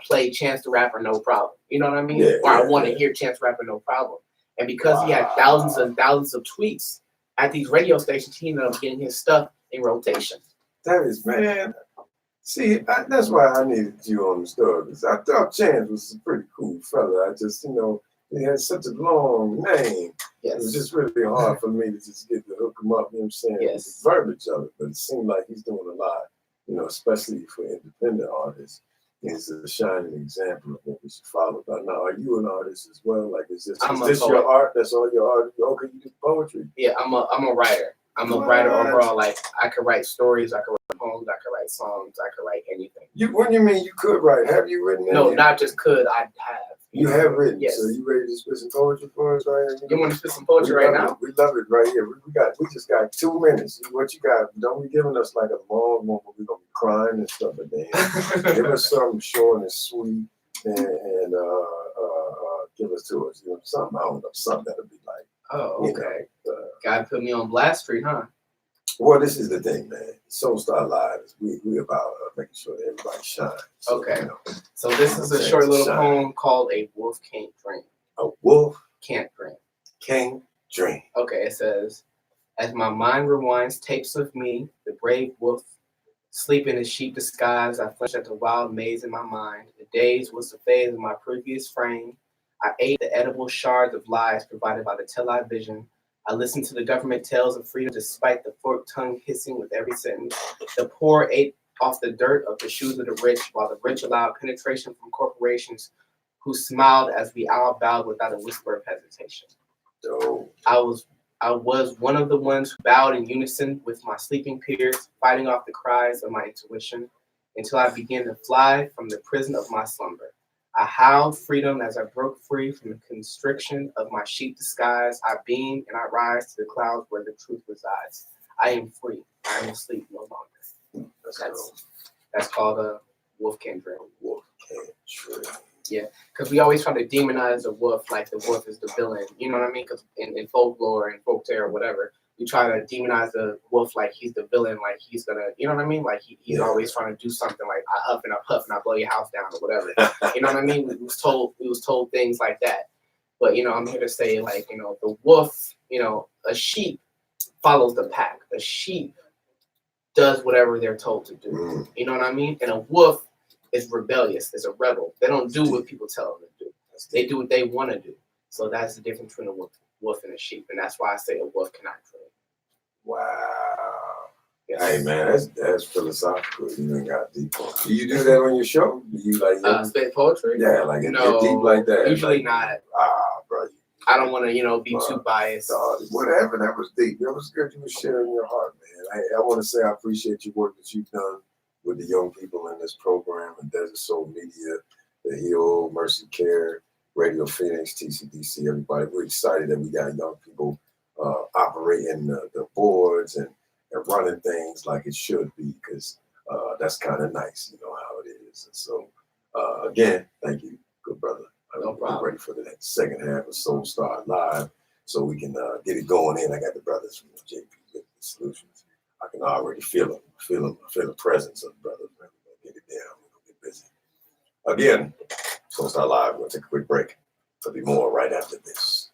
play Chance the Rapper No Problem. You know what I mean? I want to hear Chance the Rapper No Problem. And because he had thousands and thousands of tweets at these radio stations, he ended up getting his stuff in rotation. That is, man. See, that's why I needed you on the story, because I thought Chance was a pretty cool fella. I just, you know, he had such a long name. Yes. It was just really hard for me to just get to hook him up, you know what I'm saying? Yes. The verbiage of it, but it seemed like he's doing a lot, you know, especially for independent artists. He's a shining example of what we should follow. But now, are you an artist as well? Like, is this your art? That's all your art? Okay, you do poetry. Yeah, I'm a writer. I'm a writer overall. Like, I could write stories, I could write poems, I could write songs, I could write anything. What do you mean you could write? Have you written anything? No, not just could, I have. You have written? Yes. So you ready to spit some poetry for us right here? You want to spit some poetry right now? We love it right here. We just got 2 minutes. What you got? Don't be giving us like a long one, but we're going to be crying and stuff, but then give us something short and sweet and give us to us. You know, something, I don't know, something that'll be like. Oh, okay. God put me on Blast Street, huh? Well, this is the thing, man. Soul Star Live is we about making sure that everybody shines. So, Okay. you know, So this is a short little poem called A Wolf Can't Dream. A wolf Can't dream. can't dream. Okay, it says, as my mind rewinds tapes of me, the brave wolf, sleeping in sheep disguise, I flinch at the wild maze in my mind. The days was the phase of my previous frame. I ate the edible shards of lies provided by the tell-eye vision. I listened to the government tales of freedom despite the forked tongue hissing with every sentence. The poor ate off the dirt of the shoes of the rich, while the rich allowed penetration from corporations who smiled as we all bowed without a whisper of hesitation. So I was one of the ones who bowed in unison with my sleeping peers, fighting off the cries of my intuition until I began to fly from the prison of my slumber. I howled freedom as I broke free from the constriction of my sheep disguise. I beam and I rise to the clouds where the truth resides. I am free. I am asleep no longer. That's called a Wolf Can't Dream. Wolf Can't Dream. Yeah, because we always try to demonize the wolf like the wolf is the villain. You know what I mean? Because in folklore and folktale or whatever, we try to demonize the wolf like he's the villain, like he's gonna, you know what I mean? Like he's always trying to do something like I huff and I puff and I blow your house down or whatever. You know what I mean? We was told things like that. But you know, I'm here to say like, you know, the wolf, you know, a sheep follows the pack. A sheep does whatever they're told to do. You know what I mean? And a wolf is rebellious, is a rebel. They don't do what people tell them to do. They do what they want to do. So that's the difference between a wolf and a sheep. And that's why I say a wolf cannot dream. Wow. Yes. Hey man, that's philosophical. You ain't got deep on. Do you do that on your show? Do you like spit poetry? Yeah, like no, get deep like that. Usually like, not. Bro. I don't want to, you know, be too biased. Whatever, that was deep. That was good. You were sharing your heart, man. I want to say I appreciate your work that you've done with the young people in this program and Desert Soul Media, the Heal, Mercy Care, Radio Phoenix, TCDC, everybody. We're excited that we got young people operating the boards and running things like it should be, because that's kind of nice, you know how it is. And so, again, thank you, good brother. I'm ready for the second half of Soul Star Live so we can get it going in. I got the brothers from the JP Business Solutions. I can already feel the presence of the brothers. We're going to get it down. We're going to get busy. Again, Soul Star Live. We'll take a quick break. There'll be more right after this.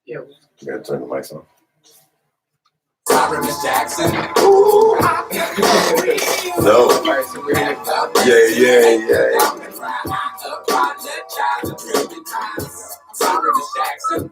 Yeah. You got to turn the mics on. Robert Miss Jackson. No. Yeah. Robert Miss Jackson.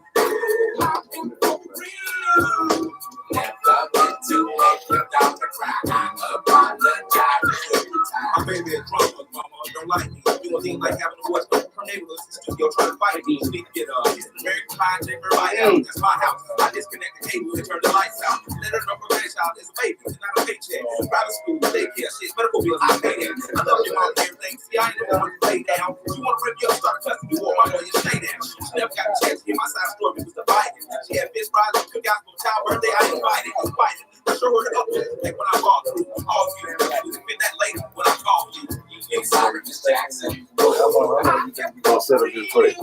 My baby is drunk, but mama don't like me. You know, things like having a voice from her neighborhood studio trying to fight me. Speak it up. American Pie, take her right out. That's my house. I disconnect the cable and turn the lights out. Let her know her grandchild is a baby. It's not a paycheck. Private school, daycare, shit, medical bills, I pay that. I love your mom and everything. See, I ain't the one to play down. You want to rip your start cussing me, my boy, you stay down. She never got a chance to hear my side story. It was the Vikings. She had fish fries and cookouts for child birthday. I invited. I show her the updates like when I walk through. All you can fit that later when I call you. It's Robert Miss Jackson. We're going to set up this quick.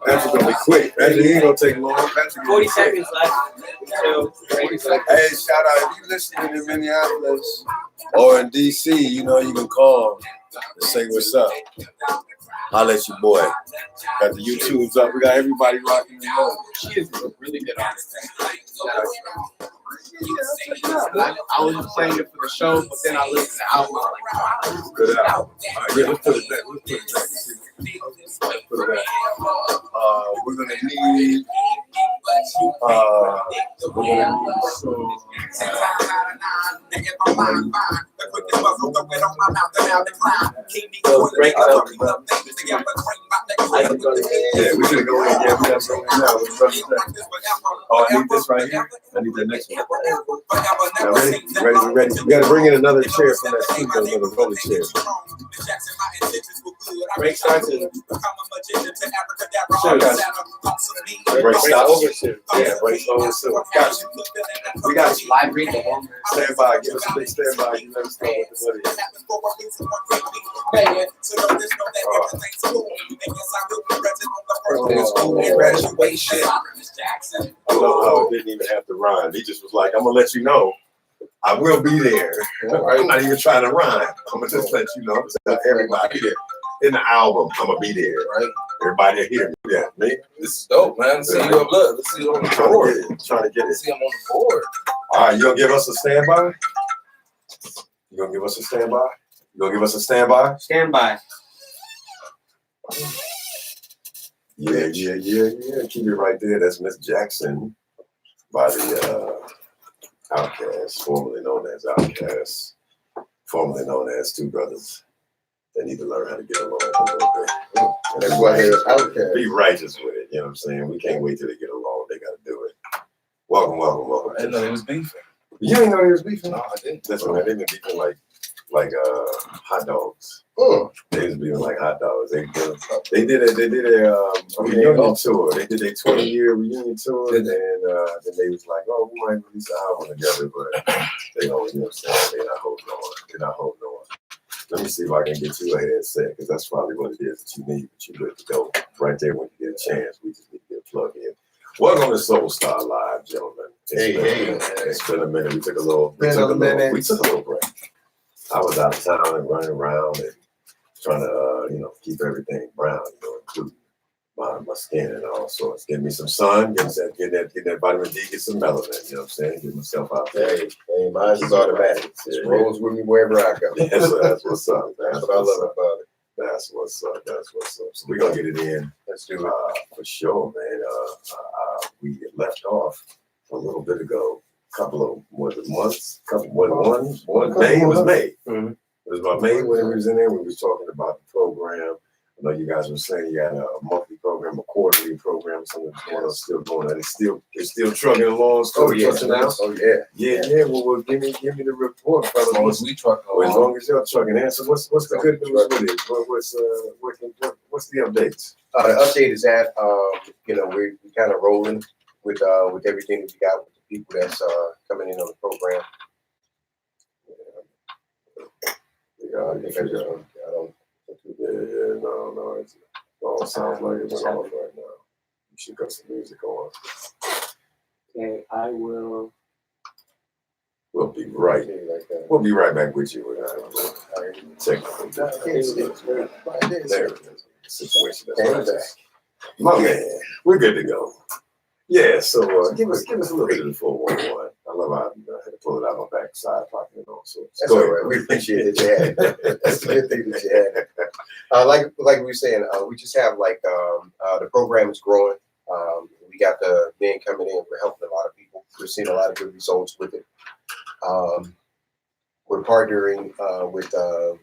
Patrick going to be quick. Patrick ain't going to take long. 40 seconds left. Hey, shout out. If you listening in Minneapolis or in DC, you know you can call and say what's up. I'll let you boy. Got the YouTubes up. We got everybody rocking and rolling. She is a really good artist. I was playing it for the show, but then I listened to the album. Good album. All right, yeah, let's put it back. Let's put it back. We're gonna need. Yeah, we should go in. Yeah, we got something now. Oh, I need this right here. I need the next one. Now, ready. You gotta bring in another chair from that studio, another rolling chair. Break starts in. Sure, guys. Break stops. over soon. Yeah, break over soon. Got you. We got you. Live read the home. Stand by. Give us a big stand by. You let us know what the money is. Graduation. I love how it didn't even have to rhyme. He just was like, I'm gonna let you know I will be there. I'm not even trying to rhyme. I'm gonna just let you know. Tell everybody in the album, I'm gonna be there. Right. Everybody hear me. Yeah, me. This is dope, man. See you up, look. Let's see you on the Trying board. to get it. Trying to get it. See him on the board. All right, you gonna give us a standby? You gonna give us a standby? You gonna give us a standby? Stand by. Yeah. Keep it right there. That's Miss Jackson by the Outkast, formerly known as Outkast, formerly known as Two Brothers. They need to learn how to get along a little bit. That's why they're Outkast. Be righteous with it. You know what I'm saying? We can't wait till they get along. They got to do it. Welcome. I didn't know he was beefing. You didn't know they was beefing? No, I didn't. That's right. They've been beefing like hot dogs. They was beefing like hot dogs. They did a reunion tour. They did a 20-year reunion tour, and then they was like, oh, we might release an album together, but they don't. You know what I'm saying? They're not holding on. Let me see if I can get you a headset, because that's probably what it is that you need. But you good to go right there when you get a chance. We just need to get a plug in. Welcome to Soul Star Live, gentlemen. It's been a minute. We took a little break. I was out of town and running around and trying to, keep everything brown, including my skin and all sorts. Get me some sun, get that vitamin D, get some melanin. You know what I'm saying? Get myself out there. Hey, mine is automatic. It rolls with me wherever I go. That's what's up. That's what I love about it. That's what's up. So we're gonna get it in. Let's do it. For sure, man. We left off a little bit ago, couple of months, one May. It was May. Mm-hmm. It was about May when we was in there. We was talking about the program. I know you guys were saying you had a monthly program, a quarterly program, something still going on. It's still trucking along. Oh yeah. Yeah. Well, give me the report, fellas. As long as we truck along. As long as you're trucking. So what's the good news with it? What's the updates? The update is that we're kind of rolling with everything that we got with the people that's coming in on the program. No. It all sounds like it's off right now. You should got some music on. Okay, I will. We'll be right. We'll be right back with you. Technical. There it is. Situation that's my man. We're good to go. Yeah. So give us a little bit of the 411. I love how I had to pull it out on my backside pocket and all sorts. That's all right. We appreciate it. Yeah, that's a good thing that you had. Like we were saying, we just have the program is growing. We got the men coming in. We're helping a lot of people. We're seeing a lot of good results with it. We're partnering with a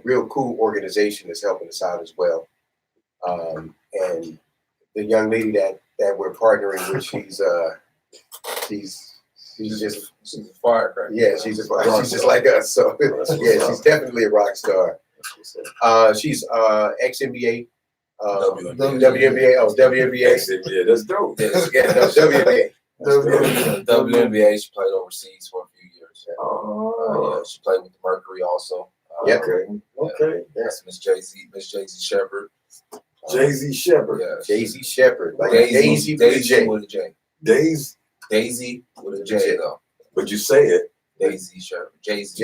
real cool organization that's helping us out as well. And the young lady that we're partnering with, she's a firecracker. Yeah, she's just like us. So yeah, she's definitely a rock star. She's ex-NBA. WNBA. Oh, WNBA. XNBA. That's dope. WNBA. WNBA. She played overseas for a few years. She played with the Mercury also. Okay. Yes, Miss Jay-Z Shepherd. Jay-Z Shepherd. Yeah. Jay-Z Shepherd. Like Daisy with a J. Daisy with a J though. But you say it. Daisy Shepherd. Jay-Z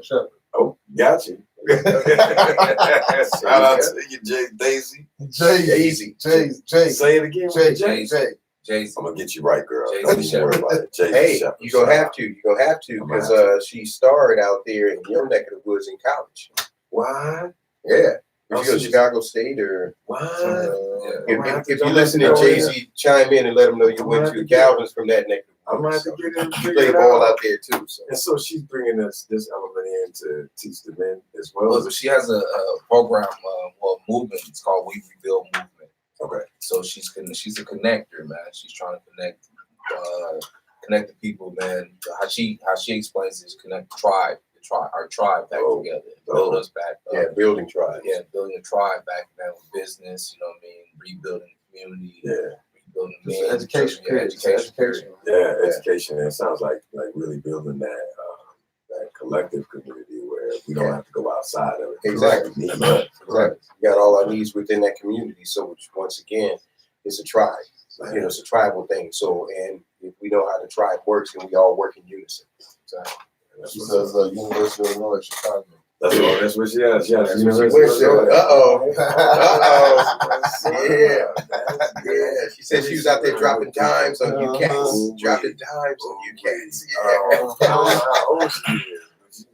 Shepherd. Oh, got you. Shout out to you, Daisy. Jay-Z. Say it again. Jay-Z. I'm gonna get you right, girl. Hey, you're gonna have to, because she starred out there in your neck of the woods in college. What? Yeah. If you go to Chicago State or what? If you listen to Jay-Z chime in and let them know you went to Calvin's from that neck of the woods. I'm going to get in. You play ball out there too. So. And so she's bringing this element in to teach the men as well. But she has a program, movement. It's called We Rebuild Movement. Okay. So she's a connector, man. She's trying to connect the people, man. How she explains is connect our tribe back together, build us back up. Yeah, building tribe. Yeah, building a tribe back, man, with business. You know what I mean? Rebuilding community. Yeah. Rebuilding Just men, education, yeah, education. Yeah, education. It sounds like really building that collective community where we don't have to go outside of it. Exactly. We need Right. Right. We got all our needs within that community. So once again, it's a tribe. You know, it's a tribal thing. So, and if we know how the tribe works, and we all work in unison. Exactly. She says University of Illinois Chicago. That's what she has. She has That's University what she of went to. Illinois. Yeah. She said she was out there dropping dimes on you cats. Dropping dimes on you cats. Yeah. How old she is.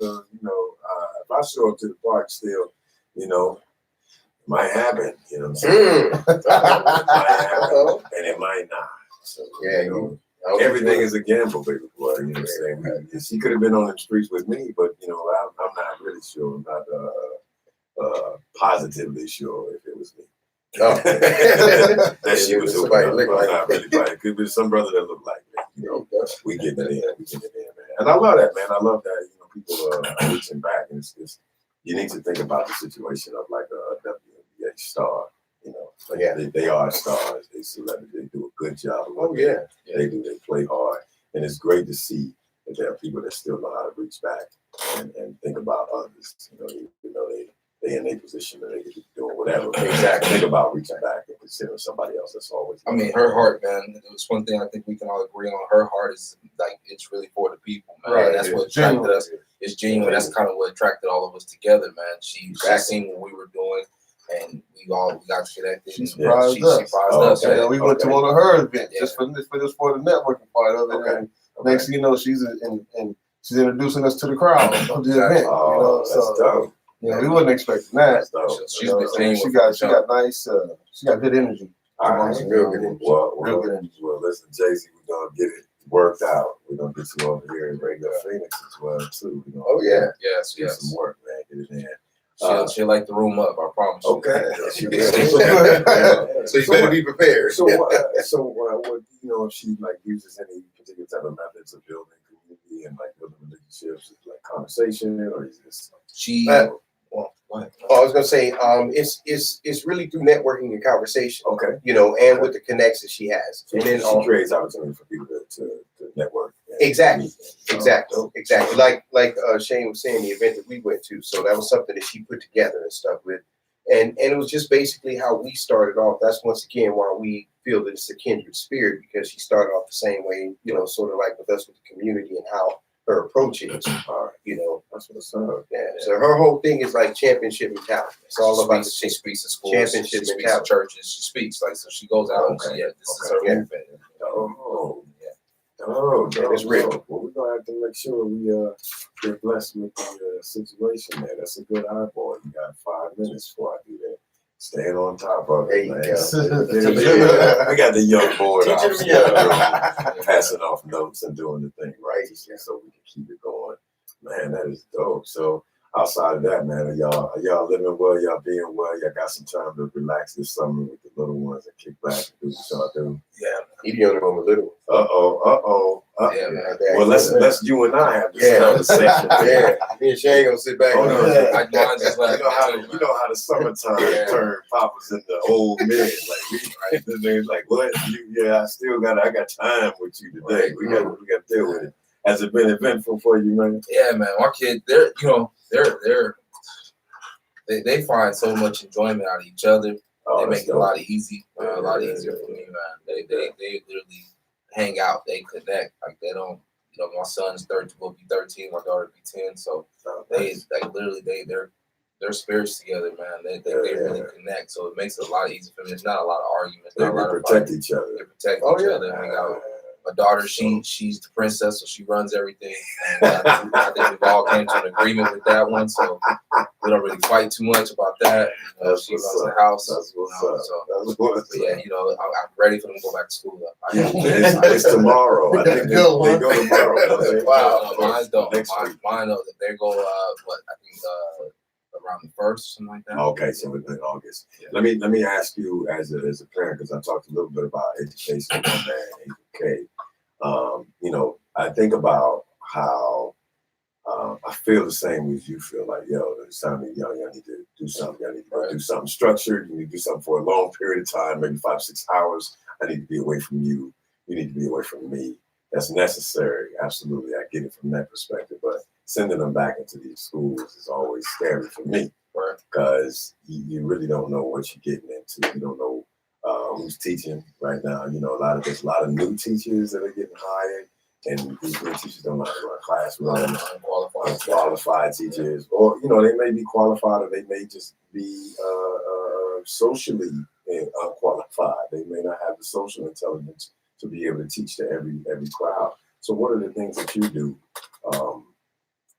If I show up to the park still, it might happen. You know what I'm saying? It might happen, and it might not. So, everything is a gamble, baby boy. You know what I'm saying? She could have been on the streets with me, but I'm not really sure. I'm not positively sure if it was me. Oh. That she was somebody hooking look up. like Not really, but it could be some brother that looked like me. We getting it in. Man. And I love that, man. I love that. People are reaching back, and it's you need to think about the situation of like a WNBA star. They are stars. They celebrities. They do a good job. They do. They play hard, and it's great to see that there are people that still know how to reach back and think about others. They in a position that they could be doing whatever. Exactly. Think about reaching back and considering somebody else that's always. I mean, her heart, man. It was one thing I think we can all agree on. Her heart is like it's really for the people, man. Right. That's what attracted us. It's genuine. That's kind of what attracted all of us together, man. She seen what we were doing, and we got connected. She surprised us. Yeah, we went to one of her events just for the networking part of it. And next thing you know, she's introducing us to the crowd of the event. That's dope. We wasn't expecting that. She got nice. She got good energy. All right, real good energy. Well, listen, Jay-Z, we're gonna get it worked out. We're gonna get you over here in Radio Phoenix as well too. Yes. Some work, man. Get it in. She'll light the room up. I promise. Okay. So you better be prepared. So what? If she uses any particular type of methods of building community and building relationships, like conversation, or is this I was gonna say, it's really through networking and conversation. Okay. And with the connections she has, and then she creates opportunity for people to network. Exactly. Like Shane was saying, the event that we went to. So that was something that she put together and stuff with, and it was just basically how we started off. That's once again why we feel that it's a kindred spirit, because she started off the same way, sort of like with us with the community and how her approach is. That's what's up. Yeah. So her whole thing is like championship mentality. It's all about the she speaks in schools, championship she speaks mentality. in churches, she speaks so she goes out and this is her movement. It's real. Well, we're gonna have to make sure we get blessed with the situation there. That's a good eyeball. You got 5 minutes before I do that. Staying on top of it, man. We got the young board passing off notes and doing the thing right, so we can keep it going. Man, that is dope. So outside of that, man, are y'all living well? Y'all being well? Y'all got some time to relax this summer with the little ones and kick back and do what y'all do? Yeah, he be on the one with little. Yeah, man. Well, let's you and I have this conversation. Me and Shane gonna sit back. You know how the summertime turn papas into old men. What? I got time with you today. We got to deal with it. Has it been eventful for you, man? Yeah, man. Our kids, they find so much enjoyment out of each other. They make it a lot easier for me, man. They literally hang out. They connect. They don't. My son's will be 13. My daughter will be 10. So they're spirits together, man. They really connect. So it makes it a lot easier for me. It's not a lot of arguments. They protect each other. They protect each other. Hang out. My daughter, she's the princess, so she runs everything. And I think we've all came to an agreement with that one, so we don't really fight too much about that. She runs the house. That's what's up. I'm ready for them to go back to school. It's tomorrow. I think they go tomorrow. Wow, mine don't. Mine know that they go. Around the 1st, something like that. Okay, so within August. Yeah. Let me ask you as a parent, because I talked a little bit about education and educate. I think about how I feel the same as you feel. Like, yo, it's time to, y'all need to do something. I need to go do something structured. You need to do something for a long period of time, maybe 5-6 hours. I need to be away from you. You need to be away from me. That's necessary. Absolutely. I get it from that perspective. But sending them back into these schools is always scary for me, because you really don't know what you're getting into. You don't know who's teaching right now. You know, there's a lot of new teachers that are getting hired. And these new teachers don't know how to run classrooms, unqualified teachers, or they may be qualified, or they may just be socially unqualified. They may not have the social intelligence to be able to teach to every crowd. So, what are the things that you do,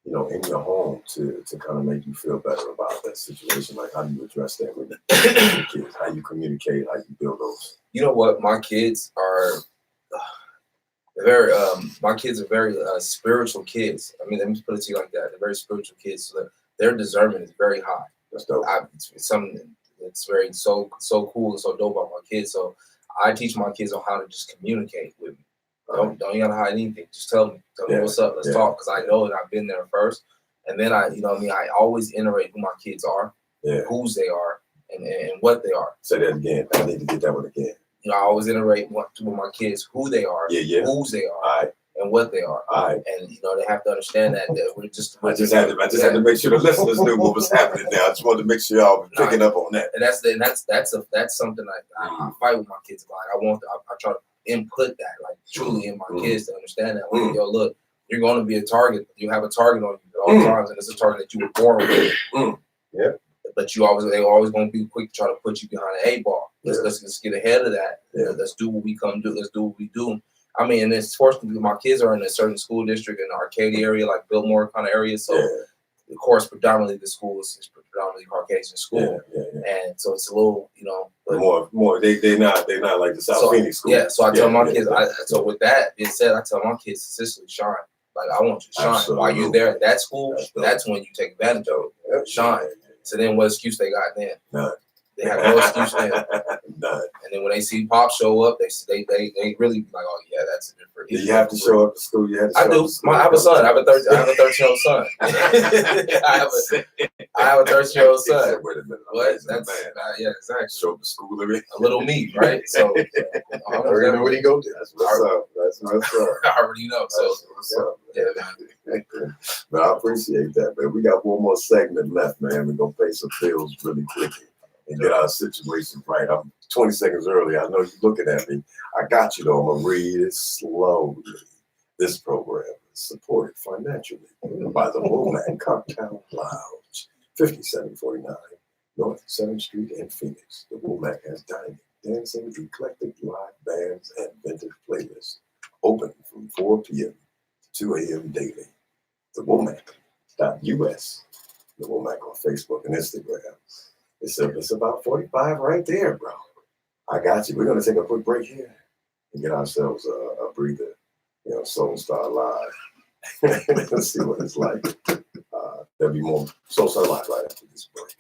in your home to kind of make you feel better about that situation? Like, how do you address that with your kids? How you communicate? How you build those? You know what? My kids are very spiritual kids. I mean, let me put it to you like that. They're very spiritual kids, so that their discernment is very high. That's dope. It's something that's very so cool and so dope about my kids. So I teach my kids on how to just communicate with me. Don't you gotta hide anything. Just tell me what's up. Let's talk, because I know that I've been there first. And then I always iterate who my kids are, whose they are, and what they are. Say that again. I need to get that one again. I always iterate with my kids who they are, whose they are, and what they are. And they have to understand that we're just. I just had to make sure the listeners knew what was happening there. I just wanted to make sure y'all were picking up on that. And that's something I fight with my kids about. I try to input that truly in my kids to understand that. Yo, look, you're going to be a target. You have a target on you at all times, and it's a target that you were born with. Yeah. But they're always going to be quick to try to put you behind an 8-ball. Let's get ahead of that. Let's do what we come do. Let's do what we do. I mean, and it's fortunately my kids are in a certain school district in the Arcadia area, like Biltmore kind of area. So, of course, predominantly the school is predominantly Caucasian school, and so it's a little, but more. They're not like the South Phoenix school. Yeah, so I tell my kids. So with that being said, I tell my kids to consistently shine. Like, I want you to shine. Absolutely. While you're there at that school, that's when you take advantage of it. Shine. So then, what excuse they got then? None. They have no excuse then. None. And then when they see Pop show up, they really be like, oh yeah, that's a different. You have to show up to school. You have to I do. I have a son. I have a 13-year-old son. I have a 13-year-old son. Wait a minute. What? That's yeah, exactly. Show up to school every. A little me, right? So I already know what he go to. That's what's up. That's what's up. I already know. So what's up. Yeah. But I appreciate that, man. We got one more segment left, man. We're gonna pay some bills really quickly and get our situation right. I'm 20 seconds early. I know you're looking at me. I got you though. I'm gonna read it slowly. This program is supported financially by the Womack Cocktail Lounge, 5749 North 7th Street in Phoenix. The Womack has dining, dancing, eclectic live bands, and vintage playlists. Open from 4 p.m. to 2 a.m. daily. The Womack.us. The Womack on Facebook and Instagram. It's about 45 right there, bro. I got you. We're going to take a quick break here and get ourselves a breather. Soul Star Live. Let's see what it's like. There'll be more Soul Star Live right after this break.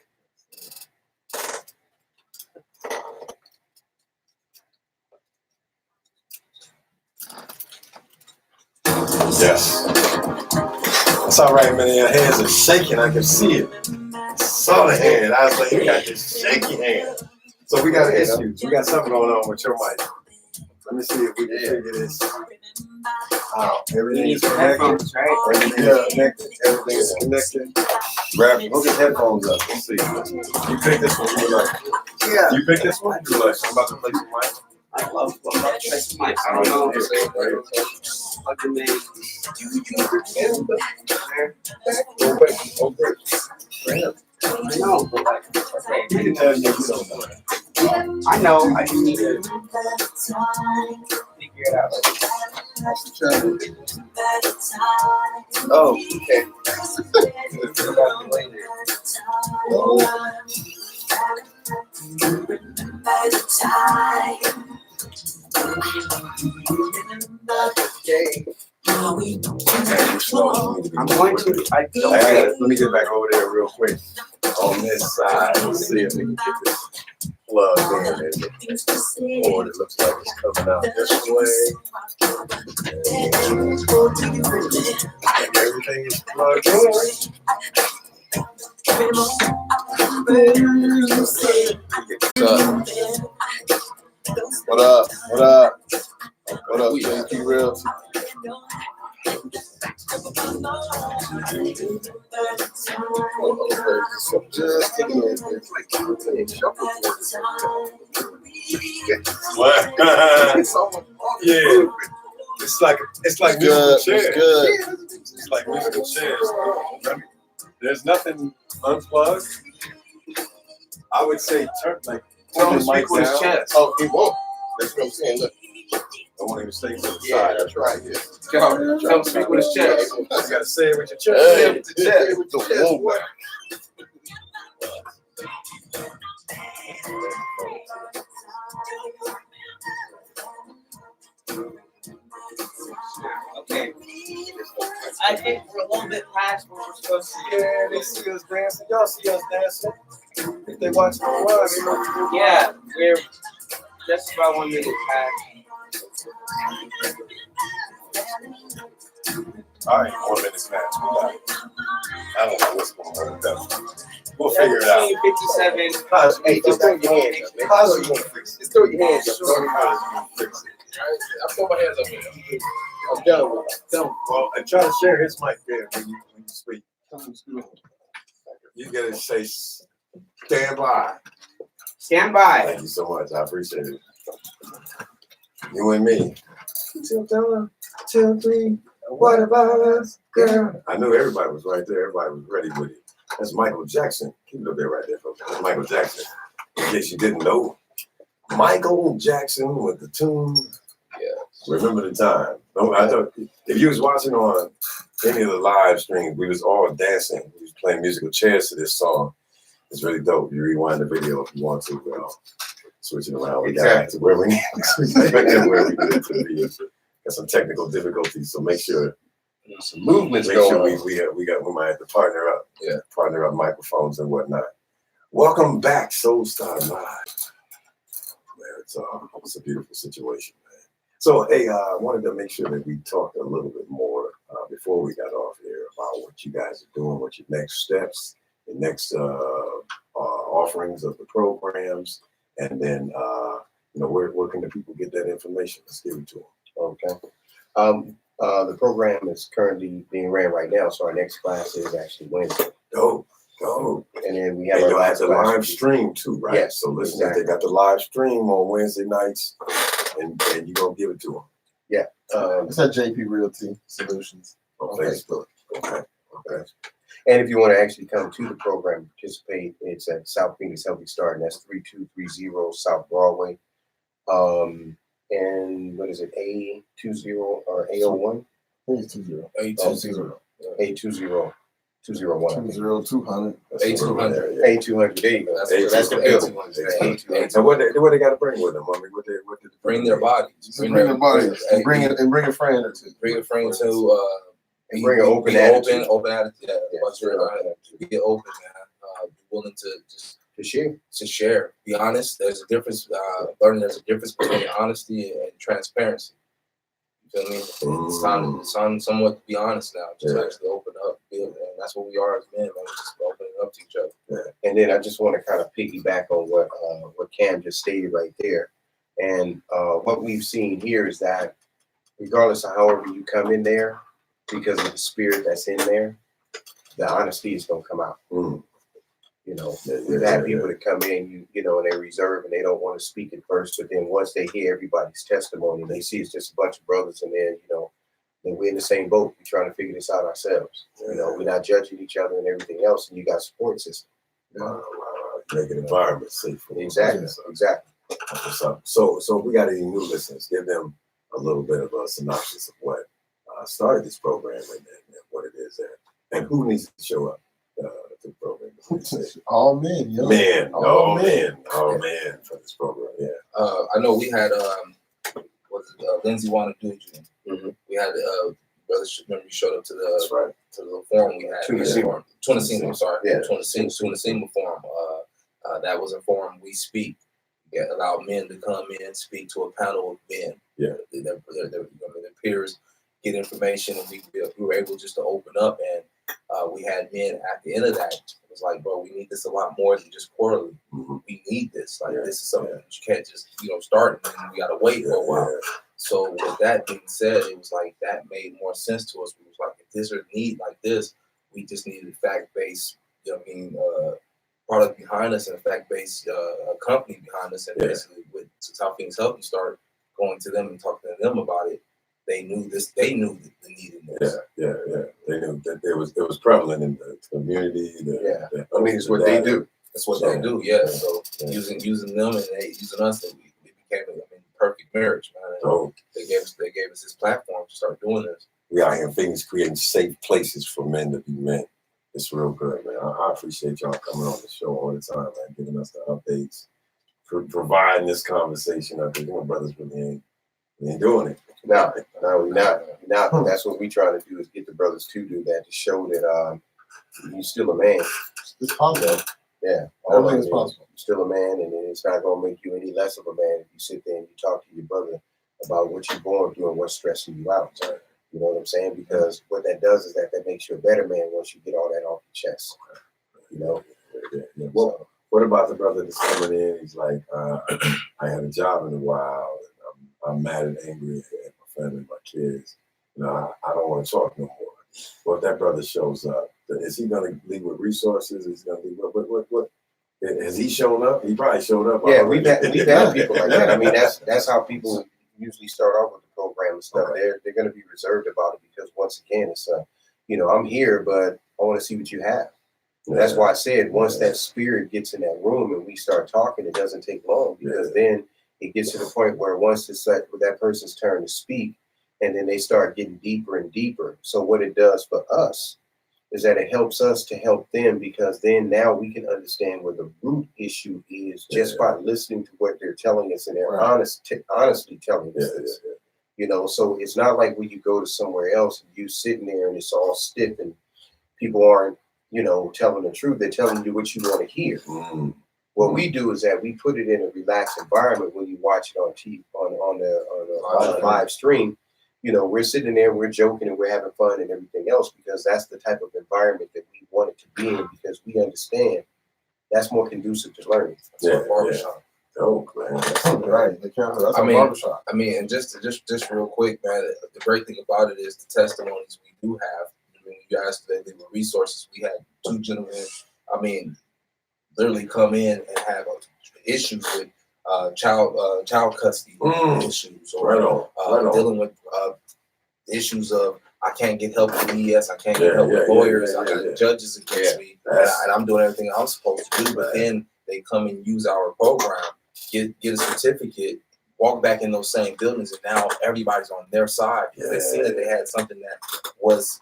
Yes. That's all right, man. Your hands are shaking. I can see it. I saw the hand. I was like, you got this shaky hand. So we got issues. We got something going on with your mic. Let me see if we can figure this out. Everything is connected. Everything is connected. Hook his headphones up. Let's see. You pick this one. You like? Yeah. You pick this one. You like? I'm about to play some mic. I love mic. I don't know. I know, but I know. I just need to figure it out. Oh, okay. I'm going to. Let me get back over there real quick on this side. Let's see if we can get this plugged in, isn't it? Or it looks like it's coming out this way. And everything is plugged in. What up? What up? What up, JP Real? Just take a minute. Yeah. It's like musical Good. chairs. It's good. It's like musical chairs. There's nothing unplugged. I would say turn the mic down. chest. Oh, he won't. That's what I'm saying. Look. I want him to stay to the Yeah, side. that's right. Yeah. Tell him to speak with his chest. You gotta say it with your chest. Hey, Say it with your chest. with the womb. Okay. I think we're a little bit past where we're supposed to. Yeah, they see us dancing. Y'all see us dancing. If they watch the live, they know what we're doing. Yeah, we're just about 1 minute past. All right, 1 minute match. We got it. I don't know what's going on with that. We'll figure it out. 57. Hey, just throw your hands up, man. How's it gonna fix it? Just throw your hands up. Fix it. I throw my hands up here. I'm done with it. Done. Well, and try to share his mic there when you speak. You gotta say stand by. Stand by. Thank you so much. I appreciate it. You and me. 2, 3. What about us, girl? I knew everybody was right there. Everybody was ready with it. That's Michael Jackson. Keep it up there right there, folks. That's Michael Jackson. In case you didn't know, Michael Jackson with the tune. Yeah. Remember the time. No, I thought if you was watching on any of the live streams, we was all dancing. We was playing musical chairs to this song. It's really dope. You rewind the video if you want to. Switch it around. We got back to where we need to be. Got some technical difficulties, so make sure some movements make going sure we might have to partner up. Yeah, partner up microphones and whatnot. Welcome back, Soul Star Live. Man, it's a beautiful situation, man. So hey, I wanted to make sure that we talked a little bit more before we got off here about what you guys are doing, what your next steps, the next offerings of the programs, and then where can the people get that information? Let's give it to them. Okay. The program is currently being ran right now, so our next class is actually Wednesday. Go. And then we have And our you'll have last the class. live stream too, right? Yes, So listen, exactly. they got the live stream on Wednesday nights, and you're gonna give it to them. Yeah. It's at JP Realty Solutions on Okay. Facebook. Okay. And if you want to actually come to the program and participate, it's at South Phoenix Healthy Start, and that's 3230 South Broadway. And what is it, A20 or A01? A20. A20. 201. 200. A200. A200. There you go. That's the building. A200. So what they got to bring with them? I mean, what did Bring their bodies. Bring their bodies. And bring a friend or two. Bring a friend to and bring an open attitude. Open attitude. Be open, man. Be willing to just share. Be honest. There's a difference. Learning there's a difference between honesty and transparency. You feel me? It's time somewhat to be honest now. Just actually open up. And that's what we are as men, man. We're just opening up to each other. And then I just want to kind of piggyback on what Cam just stated right there. And what we've seen here is that regardless of however you come in there, because of the spirit that's in there, the honesty is going to come out. You know, we've had people that come in, and they reserve and they don't want to speak at first, but then once they hear everybody's testimony, they see it's just a bunch of brothers and then, then we're in the same boat. We're trying to figure this out ourselves. We're not judging each other and everything else, and you got support system. Make an environment safe for them. Exactly. So we got any new listeners, give them a little bit of a synopsis of what started this program and what it is and who needs to show up to the program. All men, yo. All men for this program. Yeah. I know we had Lindsay wanted to do it. We had brothers. Remember you showed up to the to the forum we had. Twenty-Sema, I'm sorry. Yeah. Twenty-Sema forum. That was a forum we speak. allow men to come in, speak to a panel of men. Yeah. Their peers, get information, and we were able just to open up, and we had men at the end of that. It was like, bro, we need this a lot more than just quarterly. Mm-hmm. We need this. Like, this is something that you can't just, start and then we gotta wait for a while. So with that being said, it was like that made more sense to us. We was like, if there's a need like this, we just needed a fact-based, product behind us and a fact-based company behind us. And basically, with South Phoenix Health, we started going to them and talking to them about it. They knew this. They knew the need in this. Yeah. They knew that it was prevalent in the community. I mean, it's what they do. That's what they do. Yeah. So using them and they using us, it became perfect marriage, man. So they gave us this platform to start doing this. We out here in Phoenix creating safe places for men to be men. It's real good, man. I appreciate y'all coming on the show all the time, man, giving us the updates, providing this conversation. I think brothers really ain't doing it. No, we're not. That's what we trying to do, is get the brothers to do that, to show that you're still a man. It's possible. Yeah, everything is possible. You're still a man, and it's not gonna make you any less of a man if you sit there and you talk to your brother about what you're going through and what's stressing you out. You know what I'm saying? Because what that does is that makes you a better man once you get all that off your chest. What about the brother that's coming in? He's like, I had a job in a while, and I'm mad and angry at my family, my kids. I don't want to talk no more. Well, if that brother shows up, is he going to leave with resources? Is he going to leave what? Has he shown up? He probably showed up. Yeah, we've had people like that. I mean, that's how people usually start off with the program and stuff. Okay. They're going to be reserved about it because once again, it's I'm here, but I want to see what you have. That's why I said once that spirit gets in that room and we start talking, it doesn't take long, because then it gets to the point where once it's that person's turn to speak, and then they start getting deeper and deeper. So what it does for us is that it helps us to help them, because then now we can understand where the root issue is just by listening to what they're telling us, and they're honestly telling us this. So it's not like when you go to somewhere else and you sitting there and it's all stiff and people aren't, telling the truth. They're telling you what you want to hear. Mm-hmm. What we do is that we put it in a relaxed environment when you watch it on TV, on the live stream. We're sitting there, we're joking, and we're having fun and everything else, because that's the type of environment that we want it to be in, because we understand that's more conducive to learning. That's our barbershop. Oh, man. Right. That's a barbershop. I mean, and just real quick, man, the great thing about it is the testimonies we do have. When you asked that they were resources, we had two gentlemen, literally come in and have issues with child custody issues, or dealing with issues of, I can't get help with ES, I can't get help with lawyers, I got judges against me, and I'm doing everything I'm supposed to do, but then they come and use our program, get a certificate, walk back in those same buildings, and now everybody's on their side, because they see that they had something that was,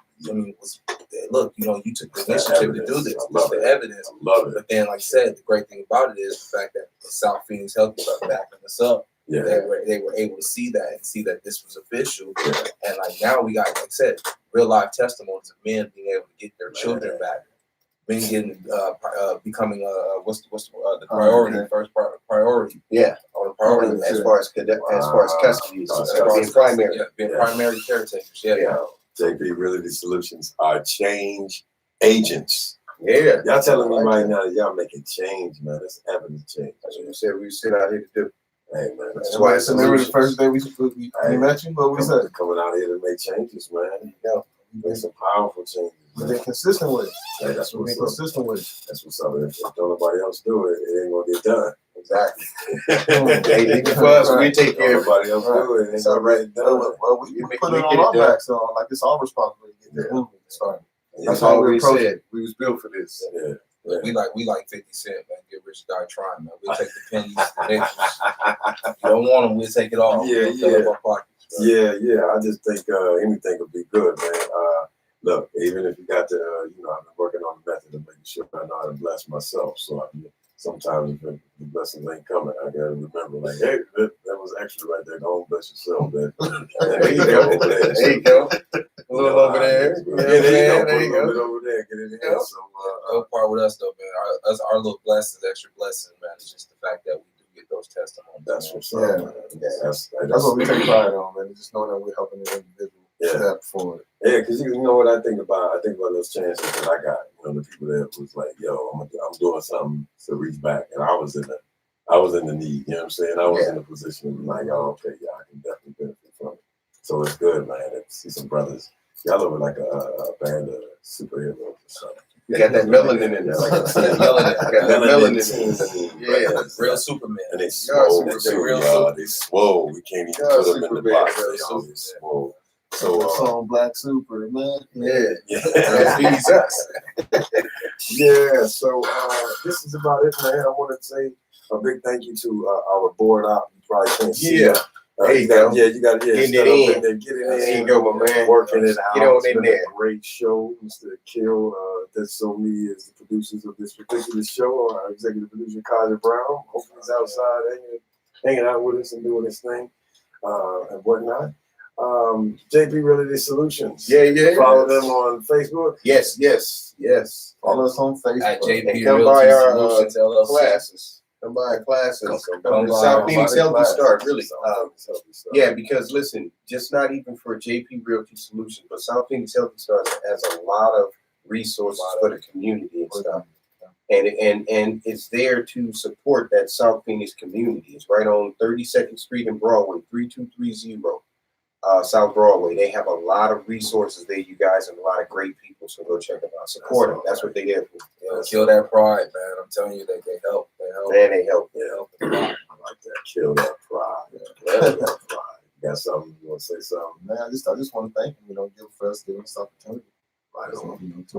look, you took the initiative to do this. What's the evidence? Love it. But then, like I said, the great thing about it is the fact that the South Phoenix Health started backing us up. Yeah. They were able to see that and see that this was official. And like now we got, like I said, real life testimonies of men being able to get their children back. Men getting becoming what's the priority? First priority. Yeah. Or the priority as far as custody is being primary. Yeah, being primary caretakers. Yeah. JP Realty Solutions are change agents. Yeah. Y'all telling me right now that y'all making change, man. That's evidence change. That's what you said we sit out here to do. Hey, man. That's why it's remember the first day we met you? What we said? Coming out here to make changes, man. Make some powerful changes. Be consistent with it. Hey, that's what's up. Consistent with it. That's what's up. If don't nobody else do it, it ain't gonna get done. Exactly. Hey, for us, we take care of everybody else do it. It ain't gonna get done. Well, we put it on our backs, so like it's our responsibility to get this movement started. That's all we said. We was built for this. Yeah. We like 50 Cent, man. Get rich, die trying, man. We'll take the pennies, the nickels. If you don't want them, we'll take it all. Yeah. I just think anything would be good, man. Look, even if you got to, I've been working on the method of making sure I know how to bless myself. So sometimes if the blessings ain't coming, I gotta remember, like, hey, that was extra right there. Go and bless yourself, man. There you go. There you go. A little over there. There you go. Over there. Get it in. So, the part with us though, man, our little blessings, extra blessings, man, is just the fact that we do get those testimonies. That's what's up. Yeah. Man. That's what we take pride on, man. Just knowing that we're helping the individual step forward. Yeah, because you know what I think about? I think about those chances that I got. You know, the people that was like, "Yo, I'm doing something to reach back," and I was in the need. You know what I'm saying? I was in a position to be like, "Oh, okay, yeah, I can definitely benefit from it." So it's good, man. To see some brothers. Y'all look like a band of superheroes or something. You got that melanin in there. Like melanin. Yeah, real Superman. And they swole. They swole. We can't even put them in the box. They always swole. So that song Black Super, man. Yeah. Yeah. So this is about it, man. I want to say a big thank you to our board op. You probably can't see it. There you go. You got Getting it in. Get it in. There you go, my man. Working it out. Get on It's in been there. a great show. Mr. Kill, That's So Me is the producers of this particular show. Our executive producer, Kaja Brown. Hopefully he's outside hanging out with us and doing his thing and whatnot. JP Realty Solutions. Yeah. Follow them on Facebook. Yes. Follow us on Facebook. At JP And come Realty by our Solutions LLC. classes. Come by our classes. Come by South our Phoenix Healthy classes. Start, really. Yeah, because listen, just not even for JP Realty Solutions, but South Phoenix Healthy Start has a lot of resources for the community and stuff. And it's there to support that South Phoenix community. It's right on 32nd Street and Broadway, 3230 South Broadway. They have a lot of resources there, you guys, and a lot of great people. So go check them out. Support them. That's what they there for. Yeah, kill that pride, man. I'm telling you, they help. They help. Man, they help. Yeah, I like that. Kill that pride. Kill that pride. You got something? You want to say something? Man, I just want to thank him. Give us this opportunity. Right on. To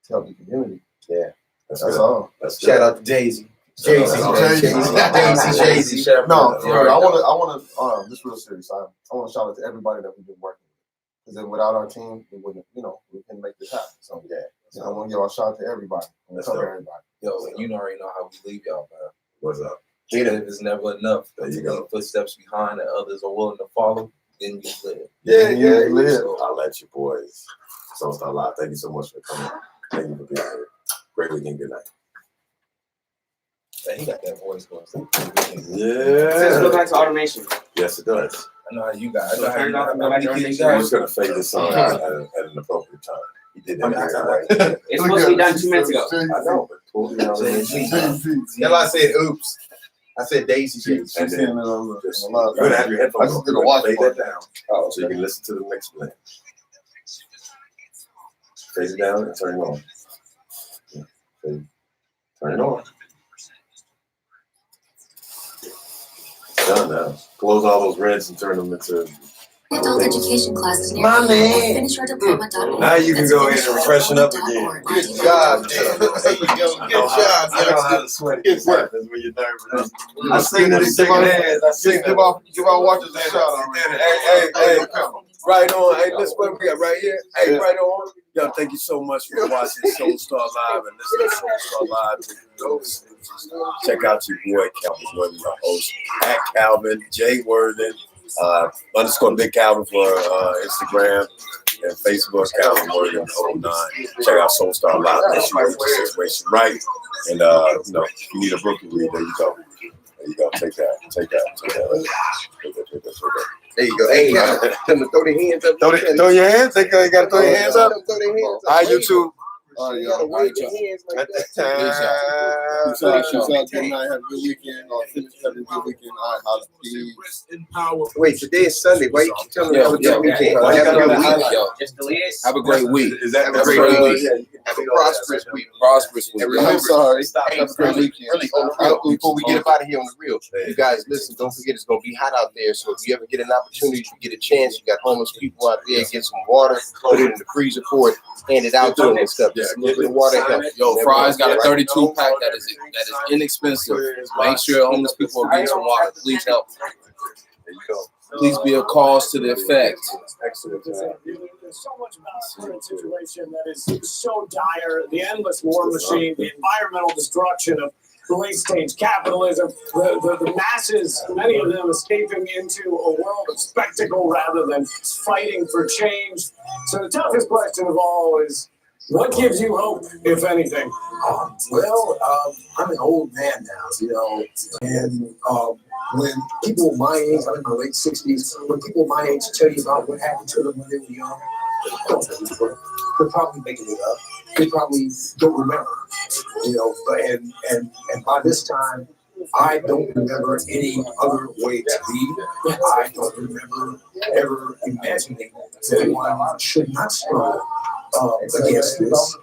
help the community. Yeah, that's all. Shout out to Daisy. Daisy. No, I want to. This real serious. I want to shout out to everybody that we've been working with. Because without our team, we wouldn't. We couldn't make this happen. So I want to give a shout out to everybody. Everybody. Yo, you already know how we leave y'all, man. What's up? It's never enough. There you go. Footsteps behind that others are willing to follow. Then you live. Yeah. So I'll let you boys. Soulstar Live. Thank you so much for coming. Thank you for being here. Great weekend. Good night. Man, he got that voice going. Yeah. Let's go back to automation. Yes, it does. I know how you got. I'm just gonna fade this song out at an appropriate time. He did that every time. It's supposed to be done 2 minutes ago. I know, but pull the That's why I said oops. I said Daisy. And then you're gonna have your headphones on. You're gonna fade that down so you can listen to the next blend. Fade it down and turn it on. Turn it on. Done now. Close all those reds and turn them into Adult education classes near My you. man. Finish our diploma. Now you can go ahead and freshen up again. Good job, man. There you go. Good job. I know how to sweat it happens when you're nervous. I seen it in second hand. Give our watches a shout out. Hey, right on. Hey, this what we got right here. Hey, right on. Yo, thank you so much for watching Soulstar Live and listening to Soulstar Live. Check out your boy Calvin Worthen, your host, at Calvin J. Worthen, _ Big Calvin for Instagram and Facebook, Calvin Worthen 09. Check out Soulstar Live. Make sure you get the situation right. And if you need a rookie read, there you go. There you go. Take that. There you go. Hey, tell them to throw their hands up. Throw your hands. They gotta throw your hands up. Throw their hands up. All right, YouTube. You gotta wave your hands like that. Good night. Have a good weekend. Finish having a good weekend. All right, Wait, today is Sunday. Why you keep telling me have a good weekend? Have a good week. Just delete it. Have a great week. Is that Have a great week. Have a prosperous week. Prosperous week. And remember, I'm sorry. have a great weekend. Really, before we get up out of here on the real, you guys listen, don't forget it's gonna be hot out there. So if you ever get an opportunity, if you get a chance, you got homeless people out there, get some water, put it in the freezer for it, hand it out to them and stuff. Just a little bit of water helps. Yo, Fry's got a 32 pack that is inexpensive. Make sure homeless people are getting some water. Please help. There you go. Please be a cause to the effect. Excellent. There's so much about the current situation that is so dire. The endless war machine, the environmental destruction of the late stage capitalism, the masses, many of them escaping into a world of spectacle rather than fighting for change. So the toughest question of all is What gives you hope, if anything? I'm an old man now, and when people my age, I'm in my late 60s, when people my age tell you about what happened to them when they were young, they're probably making it up. They probably don't remember, and by this time, I don't remember any other way to be. I don't remember ever imagining that one should not struggle against this.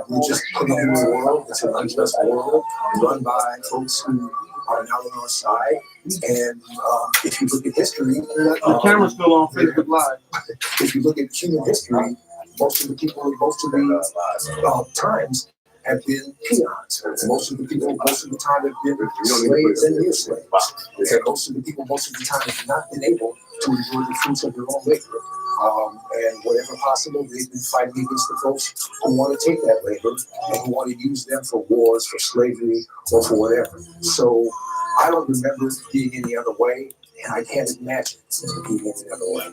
We're just putting in a world, it's an unjust world run by folks who are not on our side. And if you look at history, the camera's still on Facebook Live. If you look at human history, most of the people, most of the times have been peons. Most of the people, most of the time have been slaves and near slaves. And most of the people, most of the time have not been able to enjoy the fruits of their own labor. And whatever possible, they've been fighting against the folks who want to take that labor and who want to use them for wars, for slavery, or for whatever. So I don't remember being any other way, and I can't imagine being any other way.